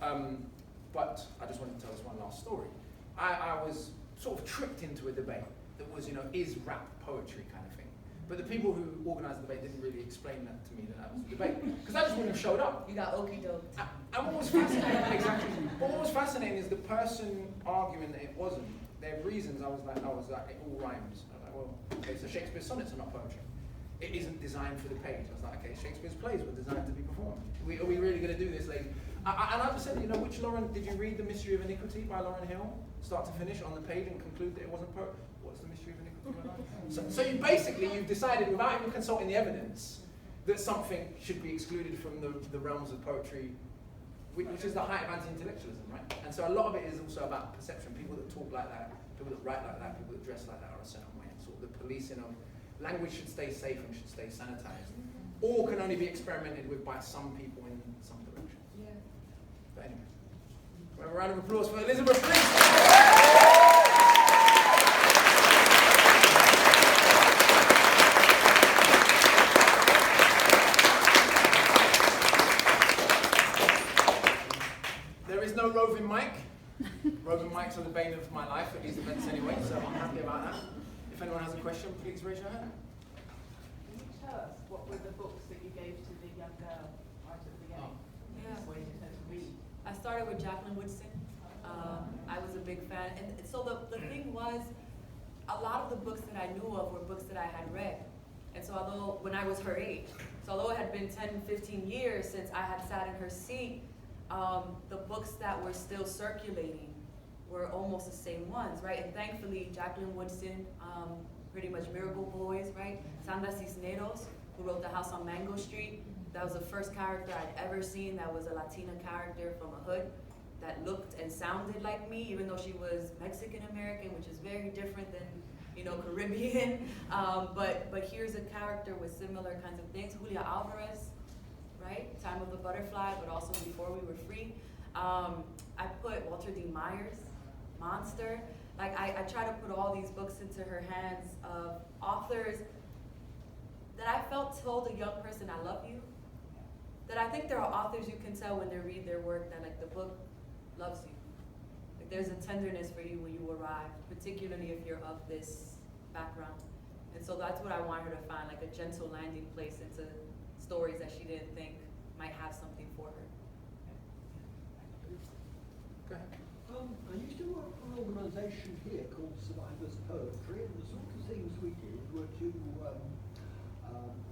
But I just wanted to tell this one last story. I was sort of tricked into a debate that was, is rap poetry kind of thing. But the people who organised the debate didn't really explain that to me, that was a debate. Because I just wouldn't have showed up. You got okey doke. And what was fascinating, exactly. But what was fascinating is the person arguing that it wasn't. Their reasons, I was like, it all rhymes. I was like, well, okay, so Shakespeare's sonnets are not poetry. It isn't designed for the page. I was like, okay, Shakespeare's plays were designed to be performed. Are we really going to do this, lady? And I just said, which Lauren, did you read The Mystery of Iniquity by Lauren Hill? Start to finish on the page and conclude that it wasn't poetry? What's The Mystery of Iniquity? So you've decided, without even consulting the evidence, that something should be excluded from the realms of poetry, which is the height of anti-intellectualism, right? And so a lot of it is also about perception. People that talk like that, people that write like that, people that dress like that are a certain way. And sort of the policing of language should stay safe and should stay sanitized. Or can only be experimented with by some people in some direction. Yeah. But anyway, a round of applause for Elizabeth, please. No roving mic. Roving mics are the bane of my life at these events anyway, so I'm happy about that. If anyone has a question, please raise your hand. Can you tell us what were the books that you gave to the young girl right at the beginning? Where you tend to read? I started with Jacqueline Woodson. I was a big fan. And so the thing was, a lot of the books that I knew of were books that I had read. And so when I was her age, so although it had been 10, 15 years since I had sat in her seat, the books that were still circulating were almost the same ones, right? And thankfully, Jacqueline Woodson, pretty much Miracle Boys, right? Sandra Cisneros, who wrote The House on Mango Street. That was the first character I'd ever seen that was a Latina character from a hood that looked and sounded like me, even though she was Mexican-American, which is very different than, you know, Caribbean. But here's a character with similar kinds of things. Julia Alvarez, right? Time of the Butterfly, but also Before We Were Free. I put Walter D. Myers, Monster. Like, I try to put all these books into her hands of authors that I felt told a young person, I love you. That I think there are authors you can tell when they read their work that, like, the book loves you. Like, there's a tenderness for you when you arrive, particularly if you're of this background. And so that's what I want her to find, like a gentle landing place into stories that she didn't think might have something for her. Go ahead. I used to work for an organisation here called Survivors Poetry, and the sort of things we did were to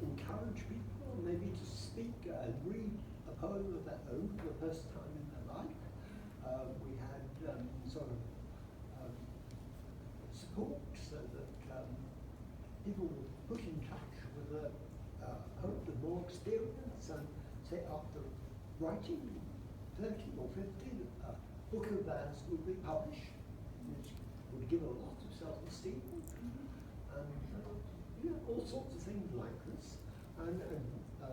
encourage people maybe to speak and read a poem of their own for the first time in their life. We had sort of support so that people were put in touch with a poet with more experience, and say after writing 30 or 50, a book of theirs would be published, which would give a lot of self-esteem, and you know, all sorts of things like this. And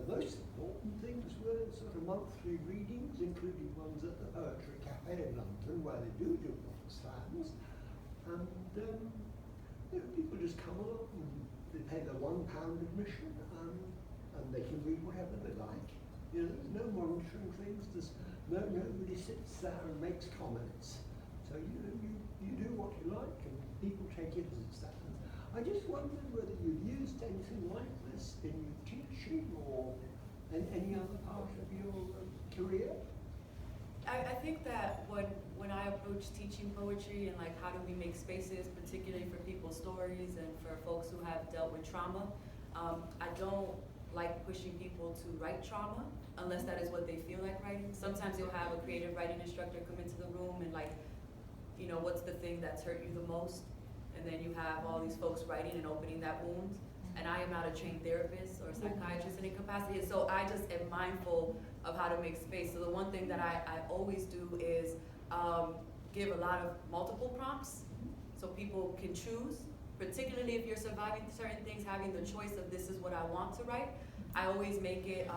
most important things were sort of monthly readings, including ones at the Poetry Cafe in London, where they do book slams. And you know, people just come along and they pay their £1 admission, and they can read whatever they like. You know, there's no monitoring things. There's nobody sits there and makes comments. So you know, you do what you like, and people take it as it stands. I just wondered whether you've used anything like this in your teaching or in any other part of your career? I think that when I approach teaching poetry and like how do we make spaces, particularly for people's stories and for folks who have dealt with trauma, I don't like pushing people to write trauma unless that is what they feel like writing. Sometimes you'll have a creative writing instructor come into the room and like, you know, what's the thing that's hurt you the most? And then you have all these folks writing and opening that wound. And I am not a trained therapist or psychiatrist in any capacity. And so I just am mindful of how to make space. So the one thing that I always do is give a lot of multiple prompts so people can choose, particularly if you're surviving certain things, having the choice of this is what I want to write. I always make it,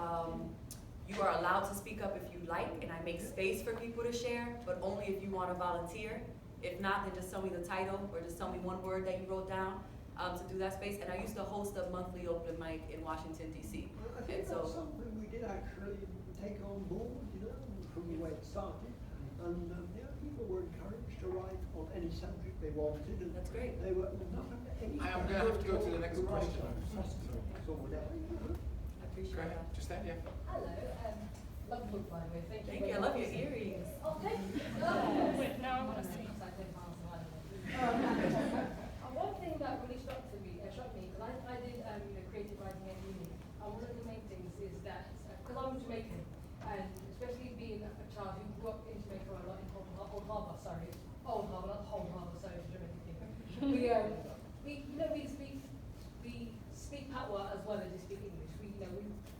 you are allowed to speak up if you like, and I make space for people to share, but only if you want to volunteer. If not, then just tell me the title or just tell me one word that you wrote down to do that space. And I used to host a monthly open mic in Washington, D.C. I think that's something we did actually take on board, you know, from the way it started. And you know, people were encouraged to write on any subject they wanted. And that's great. They were not under any. I am going to have to go to the next question. Or whatever, you know. I appreciate that. Just that, yeah. Hello, love the book, by the way. Thank you. I love your earrings. Oh, thank you. Wait, now I want to see. One thing that really struck me, because I did creative writing at uni, and one of the main things is that, because I'm Jamaican, and especially being a child who grew up in Jamaica a lot in Old Harbour, not Whole Harbour, sorry, it's a Jamaican thing. We speak Patois as well as we speak English. We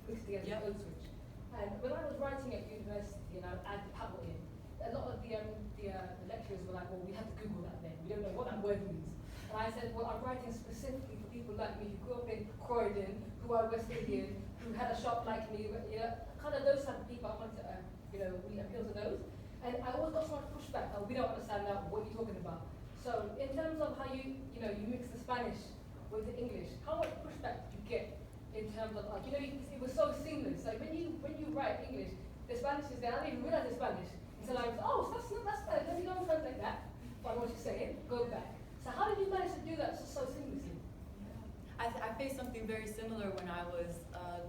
mix together code switch. And when I was writing at university and I added Patois in, a lot of the lecturers were like, well, we have to Google that then. We don't know what that word means. And I said, well, I'm writing specifically for people like me who grew up in Croydon, who are West Indian, who had a shop like me, you know, kind of those type of people. I want to, we appeal to those. And I always got so much pushback. We don't understand now what you're talking about. So in terms of how you mix the Spanish with the English, how much pushback did you get in terms of like, it was so seamless. Like when you write English, the Spanish is there. I didn't even realize it's Spanish. So I was, oh, that's Spanish. Let me go and translate that. But what you're saying, go back. So how did you manage to do that so seamlessly? I faced something very similar when I was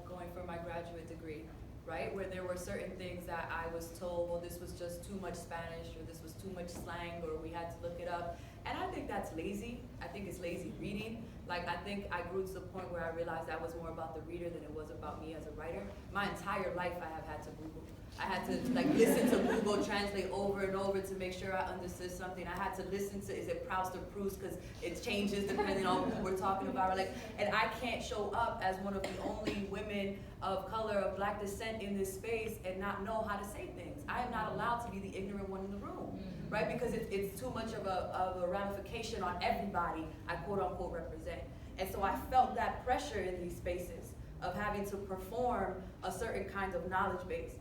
going for my graduate degree, right? Where there were certain things that I was told, well, this was just too much Spanish, or this was too much slang, or we had to look it up. And I think that's lazy. I think it's lazy reading. Like, I think I grew to the point where I realized that was more about the reader than it was about me as a writer. My entire life I have had to Google. I had to like listen to Google Translate over and over to make sure I understood something. I had to listen to, is it Proust or Proust, because it changes depending on who we're talking about. Like, and I can't show up as one of the only women of color, of Black descent in this space and not know how to say things. I am not allowed to be the ignorant one in the room, right? Because it's too much of a ramification on everybody I quote unquote represent. And so I felt that pressure in these spaces of having to perform a certain kind of knowledge base.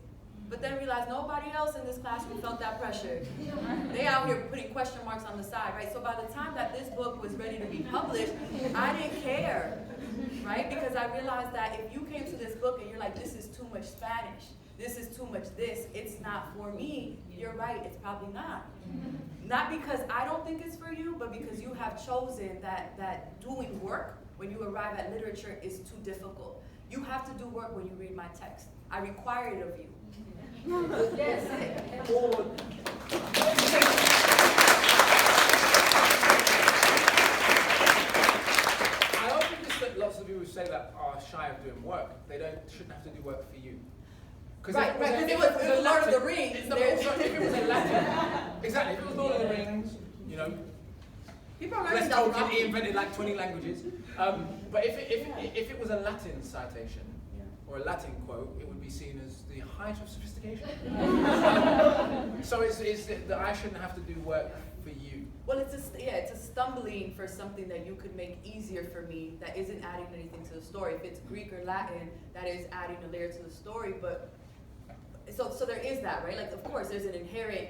But then realized nobody else in this classroom felt that pressure. They out here putting question marks on the side, right? So by the time that this book was ready to be published, I didn't care, right? Because I realized that if you came to this book and you're like, this is too much Spanish, this is too much this, it's not for me, you're right, it's probably not. Not because I don't think it's for you, but because you have chosen that doing work when you arrive at literature is too difficult. You have to do work when you read my text. I require it of you. Yes. I often just that lots of people say that are shy of doing work. They shouldn't have to do work for you. Right, because it was Lord of the Rings. If it was a Latin, exactly. If it was Lord of the Rings, you know. People are Let's writing Tolkien, he invented like 20 languages. But if it was a Latin citation or a Latin quote, it would be seen as the height of sophistication. So it's that I shouldn't have to do work for you. Well, it's a stumbling for something that you could make easier for me that isn't adding anything to the story. If it's Greek or Latin, that is adding a layer to the story. But so there is that, right? Like, of course, there's an inherent,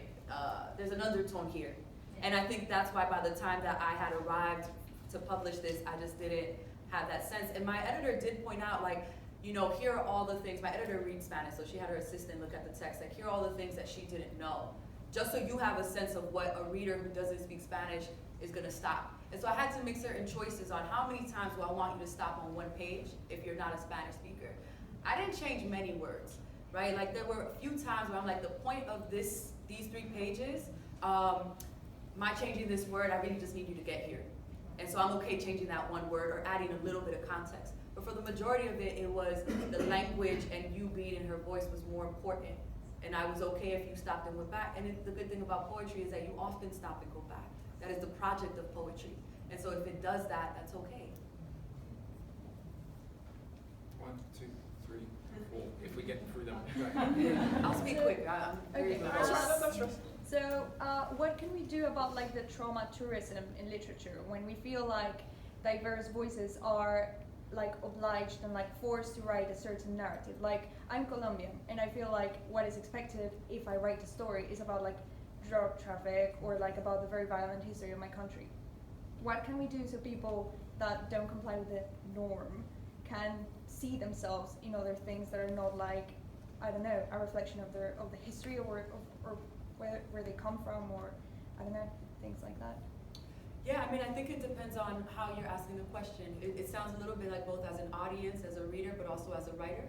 there's an undertone here. And I think that's why by the time that I had arrived to publish this, I just didn't have that sense. And my editor did point out, like, you know, here are all the things. My editor reads Spanish, so she had her assistant look at the text. Like, here are all the things that she didn't know, just so you have a sense of what a reader who doesn't speak Spanish is going to stop. And so I had to make certain choices on how many times do I want you to stop on one page if you're not a Spanish speaker. I didn't change many words, right? Like, there were a few times where I'm like, the point of these 3 pages, my changing this word, I really just need you to get here. And so I'm okay changing that one word or adding a little bit of context. But for the majority of it, it was the language and you being in her voice was more important. And I was okay if you stopped and went back. And the good thing about poetry is that you often stop and go back. That is the project of poetry. And so if it does that, that's okay. 1, 2, 3, 4. If we get through them. I'll speak quick. I'm very Okay. That's right. So, what can we do about like the trauma tourism in literature when we feel like diverse voices are like obliged and like forced to write a certain narrative? Like, I'm Colombian, and I feel like what is expected if I write a story is about like drug traffic or like about the very violent history of my country. What can we do so people that don't comply with the norm can see themselves in other things that are not like, I don't know, a reflection of the history or where they come from, or I don't know, things like that? Yeah, I mean, I think it depends on how you're asking the question. It sounds a little bit like both as an audience, as a reader, but also as a writer.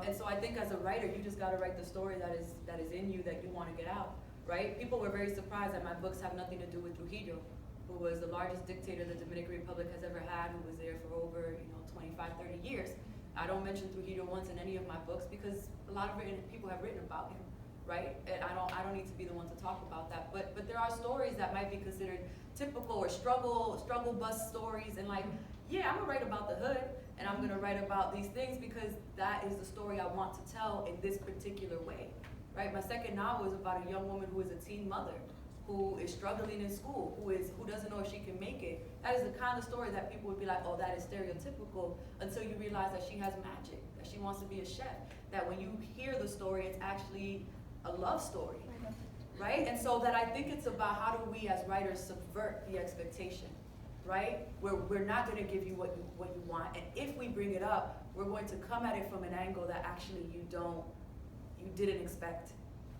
And so I think as a writer, you just got to write the story that is in you that you want to get out, right? People were very surprised that my books have nothing to do with Trujillo, who was the largest dictator the Dominican Republic has ever had, who was there for over 25, 30 years. I don't mention Trujillo once in any of my books because a lot of people have written about him. Right? And I don't need to be the one to talk about that. But there are stories that might be considered typical or struggle bus stories, and like, yeah, I'm gonna write about the hood and I'm gonna write about these things because that is the story I want to tell in this particular way. Right? My second novel is about a young woman who is a teen mother, who is struggling in school, who doesn't know if she can make it. That is the kind of story that people would be like, oh, that is stereotypical, until you realize that she has magic, that she wants to be a chef, that when you hear the story, it's actually a love story, right? And so that I think it's about how do we as writers subvert the expectation, right? We're not going to give you what you want, and if we bring it up, we're going to come at it from an angle that actually you didn't expect.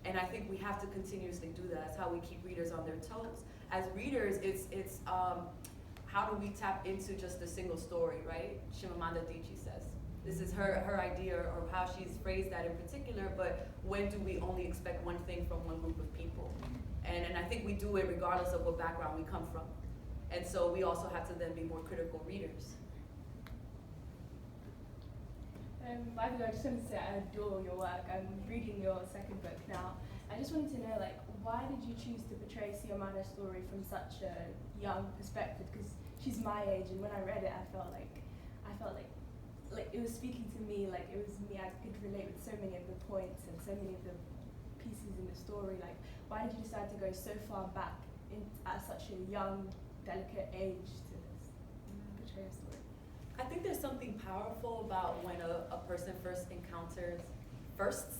And I think we have to continuously do that. That's how we keep readers on their toes. As readers, it's how do we tap into just a single story, right? Chimamanda Adichie says. This is her idea or how she's phrased that in particular, but when do we only expect one thing from one group of people? And I think we do it regardless of what background we come from. And so we also have to then be more critical readers. By the way, I just wanted to say I adore your work. I'm reading your second book now. I just wanted to know, like, why did you choose to portray Siamada's story from such a young perspective? Because she's my age, and when I read it, I felt like it was speaking to me, like it was me. I could relate with so many of the points and so many of the pieces in the story. Like, why did you decide to go so far back at such a young, delicate age to portray a story? I think there's something powerful about when a person first encounters firsts,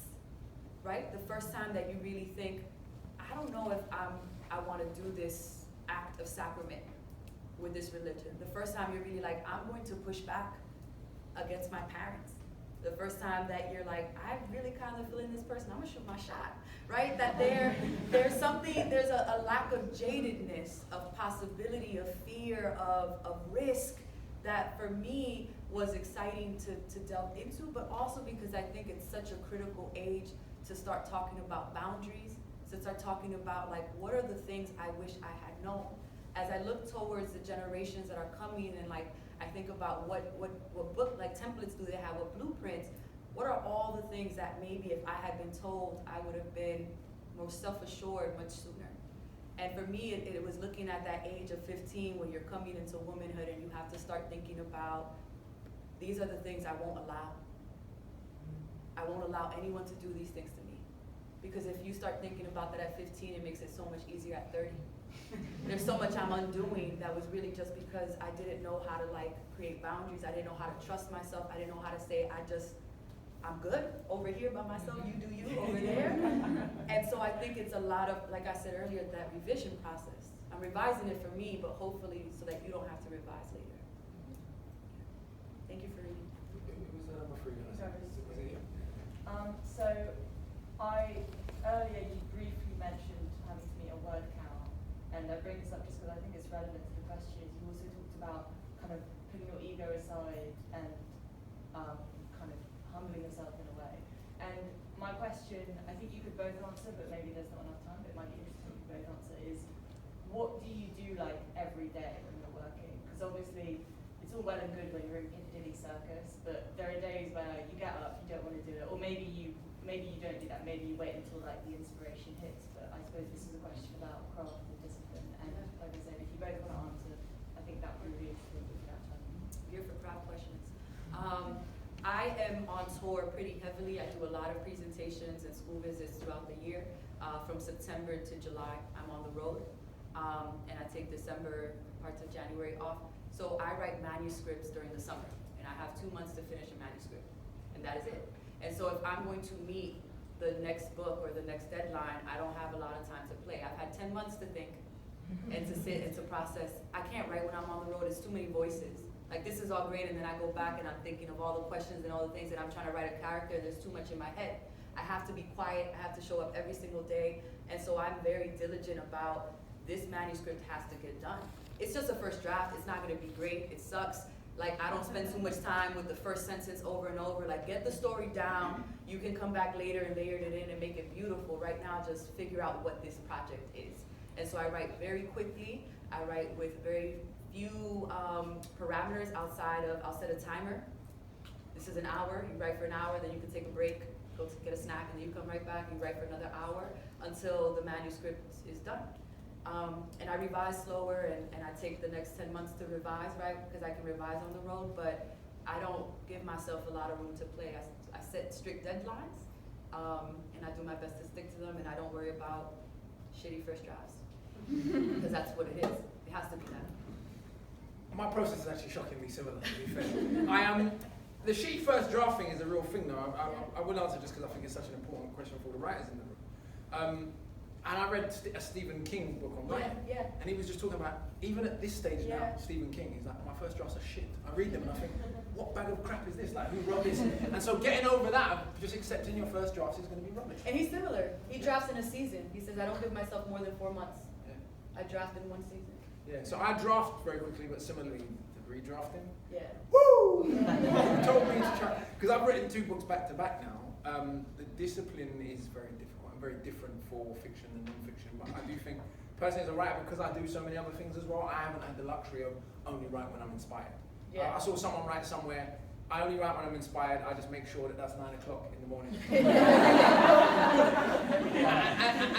right? The first time that you really think, I don't know if I want to do this act of sacrament with this religion. The first time you're really like, I'm going to push back against my parents. The first time that you're like, I really kind of feeling this person, I'm gonna shoot my shot, right? That there's a lack of jadedness, of possibility, of fear, of risk, that for me was exciting to delve into, but also because I think it's such a critical age to start talking about boundaries, to start talking about like, what are the things I wish I had known? As I look towards the generations that are coming, and like, I think about what book like templates do they have, what blueprints, what are all the things that maybe if I had been told, I would have been more self-assured much sooner. And for me, it was looking at that age of 15 when you're coming into womanhood and you have to start thinking about, these are the things I won't allow. I won't allow anyone to do these things to me. Because if you start thinking about that at 15, it makes it so much easier at 30. There's so much I'm undoing that was really just because I didn't know how to like create boundaries. I didn't know how to trust myself. I didn't know how to say, I'm good over here by myself, you do you over there. And so I think it's a lot of, like I said earlier, that revision process. I'm revising it for me, but hopefully so that you don't have to revise later. Thank you for reading. Who's the number 3? Was it you? So earlier you briefly mentioned having to meet a word count, and I bring this up just because I think it's relevant to the question. You also talked about kind of putting your ego aside and kind of humbling yourself in a way. And my question, I think you could both answer, but maybe there's not enough time, but it might be interesting if you both answer, is what do you do like every day when you're working? Because obviously it's all well and good when you're in Piccadilly Circus, but there are days where you get up, you don't want to do it, or maybe you don't do that, maybe you wait until like the inspiration hits. But I suppose this is a question about craft and discipline, and like I said, if you both want to answer, I think that would be really interesting if we have time. Here for crowd questions. I am on tour pretty heavily. I do a lot of presentations and school visits throughout the year. From September to July, I'm on the road. And I take December, parts of January off. So I write manuscripts during the summer. And I have 2 months to finish a manuscript. And that is it. And so if I'm going to meet the next book or the next deadline, I don't have a lot of time to play. I've had 10 months to think and to sit and to process. I can't write when I'm on the road. It's too many voices. Like, this is all great, and then I go back and I'm thinking of all the questions and all the things that I'm trying to write a character, and there's too much in my head. I have to be quiet, I have to show up every single day, and so I'm very diligent about this manuscript has to get done. It's just a first draft, it's not gonna be great, it sucks. Like, I don't spend too much time with the first sentence over and over. Like, get the story down, you can come back later and layer it in and make it beautiful. Right now, just figure out what this project is. And so I write very quickly, I write with very few parameters outside of, I'll set a timer. This is an hour, you write for an hour, then you can take a break, go to get a snack, and then you come right back, you write for another hour until the manuscript is done. And I revise slower, and I take the next 10 months to revise, right? Because I can revise on the road, but I don't give myself a lot of room to play. I set strict deadlines, and I do my best to stick to them, and I don't worry about shitty first drafts. Because that's what it is. It has to be that. My process is actually shockingly similar, to be fair. The sheet first draft thing is a real thing, though. I will answer just because I think it's such an important question for the writers in the room. And I read a Stephen King book on writing, and he was just talking about, even at this stage now, Stephen King, he's like, my first drafts are shit. I read them and I think, what bag of crap is this? Like, who wrote this? And so getting over that, of just accepting your first drafts is going to be rubbish. And he's similar. He drafts in a season. He says, I don't give myself more than 4 months. I draft in 1 season. Yeah, so I draft very quickly, but similarly to redrafting. Yeah. Woo! Told me to try, because I've written 2 books back to back now. The discipline is very difficult. I'm very different for fiction and non-fiction, but I do think, personally as a writer, because I do so many other things as well, I haven't had the luxury of only write when I'm inspired. Yeah. I saw someone write somewhere, I only write when I'm inspired, I just make sure that that's 9 o'clock in the morning.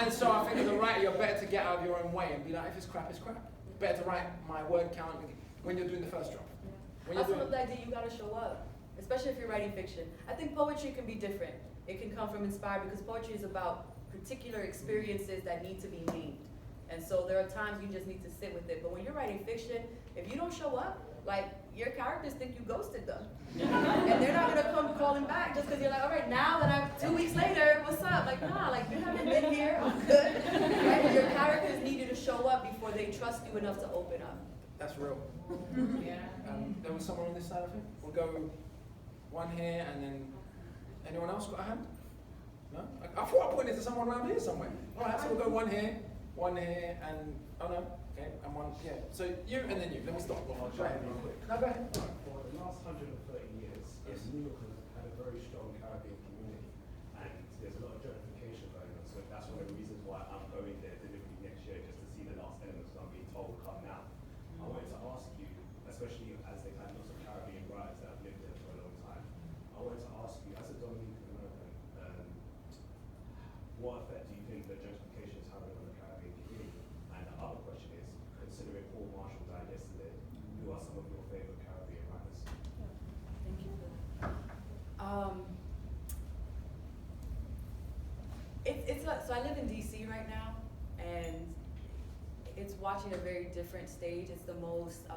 and so I think as a writer, you're better to get out of your own way and be like, if it's crap, it's crap. Better to write my word count when you're doing the first draft. When I you're also love doing, the idea you gotta show up, especially if you're writing fiction. I think poetry can be different. It can come from inspired because poetry is about particular experiences that need to be named. And so there are times you just need to sit with it. But when you're writing fiction, if you don't show up, like your characters think you ghosted them. And they're not gonna come calling back just because you're like, all right, now that I'm 2 weeks later, what's up? Like, nah, like you haven't been here, I'm good. Right? But your characters need you to show up before they trust you enough to open up. that's real. Yeah. There was someone on this side, I think. We'll go one here and then anyone else got a hand? No? I thought I pointed to someone around here somewhere. All right, so we'll go one here, and, oh no, okay, and one, yeah. So you and then you. Let me stop. I'll Go try ahead. and be quick. No, go ahead. For the last 130 years, New York has had a very strong Caribbean community, and there's a lot of gentrification going on. So that's one of the reasons why I'm going there deliberately next year, just to see the last elements that I'm being told come now. I wanted to ask you, especially as they've had lots of Caribbean writers that have lived there for a long time, I wanted to ask you, as a Dominican American, what effect do you think that gentrification is having on the Caribbean community? And the other question is, considering Paul Marshall died yesterday, who are some of your favorite Caribbean writers? Thank you for that. It's like, so I live in DC right now, and it's watching a very different stage. It's the most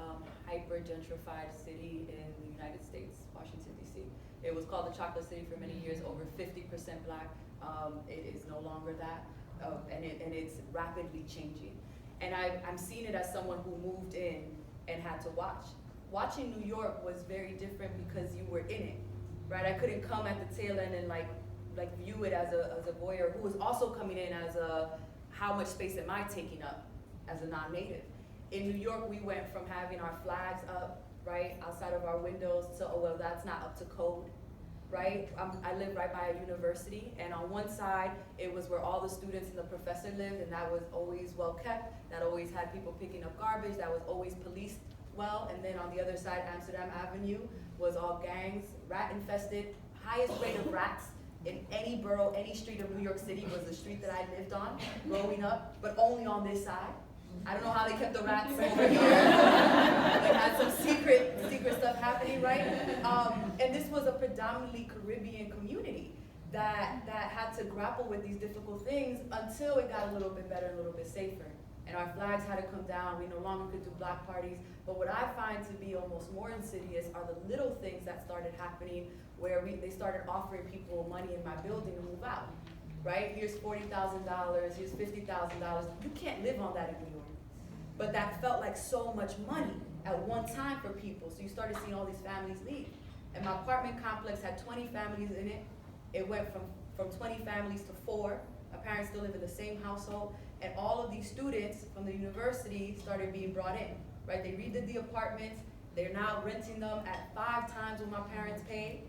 hyper gentrified city in the United States, Washington DC. It was called the Chocolate City for many years, over 50% black. It is no longer that, and it's rapidly changing. And I'm seeing it as someone who moved in and had to watch. Watching New York was very different because you were in it, right? I couldn't come at the tail end and like view it as a voyeur who was also coming in as a, how much space am I taking up as a non-native? In New York, we went from having our flags up, right, outside of our windows to, oh, well, that's not up to code, right? I live right by a university, and on one side, it was where all the students and the professor lived, and that was always well kept. That always had people picking up garbage. That was always policed well. And then on the other side, Amsterdam Avenue was all gangs, rat infested, highest rate of rats in any borough, any street of New York City was the street that I lived on growing up, but only on this side. I don't know how they kept the rats over here. They had some secret stuff happening, right? And this was a predominantly Caribbean community that had to grapple with these difficult things until it got a little bit better, a little bit safer. And our flags had to come down. We no longer could do block parties. But what I find to be almost more insidious are the little things that started happening where they started offering people money in my building to move out, right? Here's $40,000, here's $50,000. You can't live on that in New York. But that felt like so much money at one time for people. So you started seeing all these families leave. And my apartment complex had 20 families in it. It went from 20 families to 4. My parents still live in the same household. And all of these students from the university started being brought in, right? They redid the apartments. They're now renting them at 5 times what my parents paid.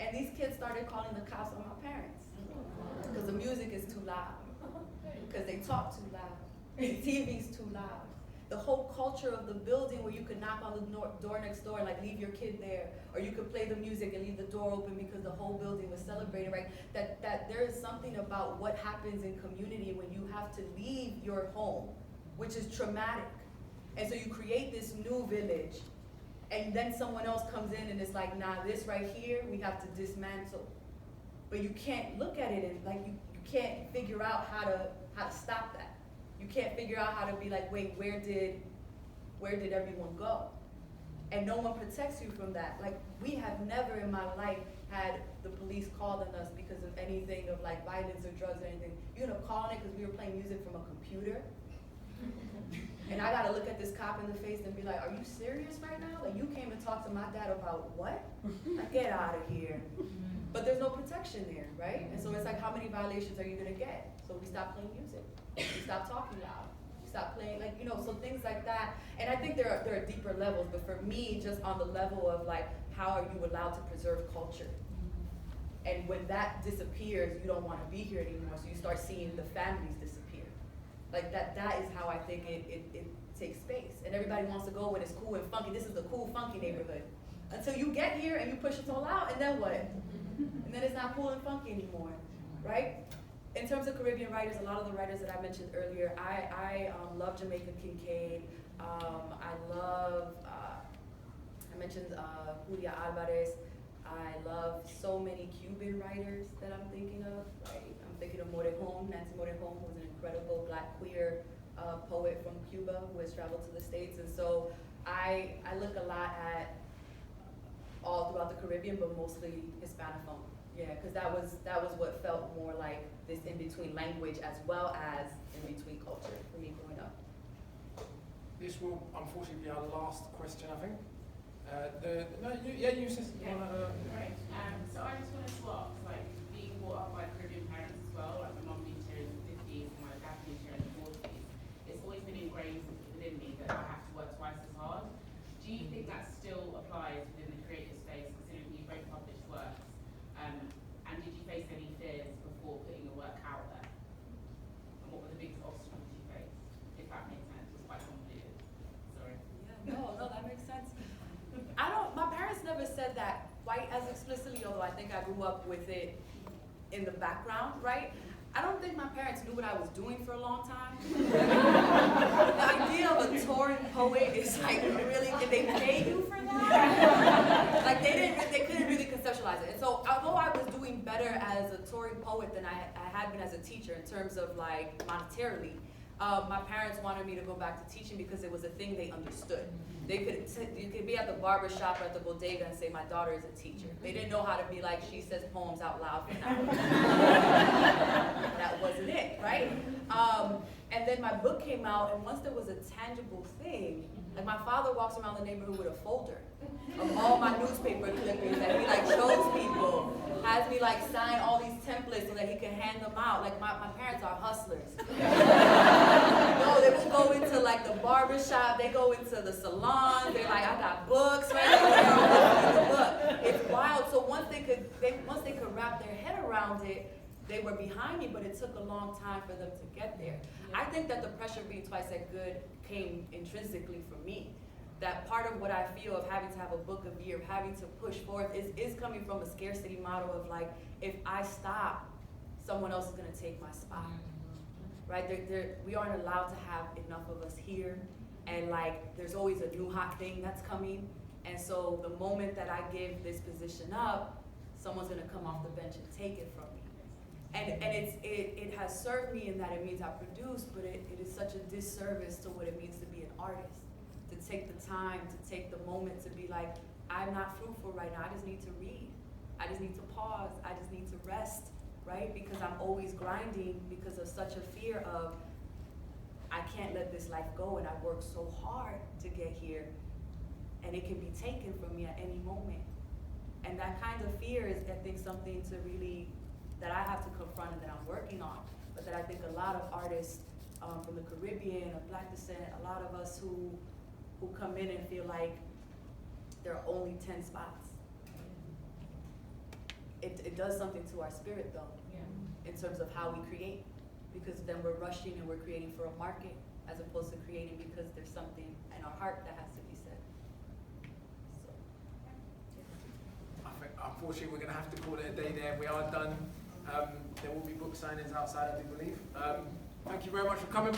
And these kids started calling the cops on my parents because the music is too loud, because they talk too loud, the TV's too loud. The whole culture of the building where you could knock on the door next door and like leave your kid there, or you could play the music and leave the door open because the whole building was celebrating, right? That there is something about what happens in community when you have to leave your home, which is traumatic. And so you create this new village, and then someone else comes in and it's like, nah, this right here, we have to dismantle. But you can't look at it and like you can't figure out how to stop that. You can't figure out how to be like, wait, where did everyone go? And no one protects you from that. Like, we have never in my life had the police called on us because of anything of like violence or drugs or anything. You end up calling it because we were playing music from a computer. And I gotta look at this cop in the face and be like, are you serious right now? Like, you came to talk to my dad about what? Like, get out of here. But there's no protection there, right? And so it's like, how many violations are you gonna get? So we stop playing music. We stop talking loud. We stop playing, like, you know, so things like that. And I think there are deeper levels, but for me, just on the level of like, how are you allowed to preserve culture? And when that disappears, you don't want to be here anymore, so you start seeing the families disappear. Like that is how I think it takes space. And everybody wants to go when it's cool and funky. This is the cool, funky neighborhood. Until you get here and you push it all out, and then what? And then it's not cool and funky anymore, right? In terms of Caribbean writers, a lot of the writers that I mentioned earlier, I love Jamaica Kincaid. I mentioned Julia Alvarez. I love so many Cuban writers that I'm thinking of. Right? I'm thinking of Morejon. Nancy Morejon was an incredible Black queer poet from Cuba who has traveled to the States. And so I look a lot at all throughout the Caribbean, but mostly Hispanophone. Yeah, because that was what felt more like this in-between language as well as in-between culture for me growing up. This will unfortunately be our last question, I think. You said Yeah. Right. So I just wanted to ask, like, being brought up by Caribbean parents as well, like my mum being here in the 50s and my dad being here in the 40s, it's always been ingrained within me that I have to work twice as hard. Do you think that still applies within the creative space, considering you both published works? And did you face any fears before putting your work out there? And what were the biggest obstacles you faced? If that makes sense, it's quite complicated. Sorry. Yeah, no, that makes sense. My parents never said that quite as explicitly, although I think I grew up with it in the background, right? I don't think my parents knew what I was doing for a long time. The idea of a touring poet is like, really, did they pay you for that? Like they couldn't really conceptualize it. And so although I was doing better as a touring poet than I had been as a teacher in terms of like monetarily, my parents wanted me to go back to teaching because it was a thing they understood. You could be at the barber shop or at the bodega and say, my daughter is a teacher. They didn't know how to be like, she says poems out loud for an hour. That wasn't it, right? And then my book came out, and once there was a tangible thing, like my father walks around the neighborhood with a folder of all my newspaper clippings that he like shows people, has me like sign all these templates so that he can hand them out. Like my parents are hustlers. No, they will go into like the barber shop, they go into the salon, they're like, I got books, right? They're all in the book. It's wild. So once they could wrap their head around it, they were behind me, but it took a long time for them to get there. I think that the pressure of being twice that good came intrinsically from me. That part of what I feel of having to have a book a year, of having to push forth, is coming from a scarcity model of like, if I stop, someone else is gonna take my spot. Right? We aren't allowed to have enough of us here, and like, there's always a new hot thing that's coming, and so the moment that I give this position up, someone's gonna come off the bench and take it from me. And it has served me in that it means I produce, but it is such a disservice to what it means to be an artist. To take the time, to take the moment to be like, I'm not fruitful right now, I just need to read. I just need to pause, I just need to rest, right? Because I'm always grinding because of such a fear of, I can't let this life go, and I've worked so hard to get here, and it can be taken from me at any moment. And that kind of fear is, I think, something to really, that I have to confront and that I'm working on, but that I think a lot of artists from the Caribbean, of Black descent, a lot of us who come in and feel like there are only 10 spots. It does something to our spirit though, in terms of how we create, because then we're rushing and we're creating for a market as opposed to creating because there's something in our heart that has to be said. So, I think, unfortunately, we're going to have to call it a day there. We are done. There will be book signings outside, I do believe. Thank you very much for coming.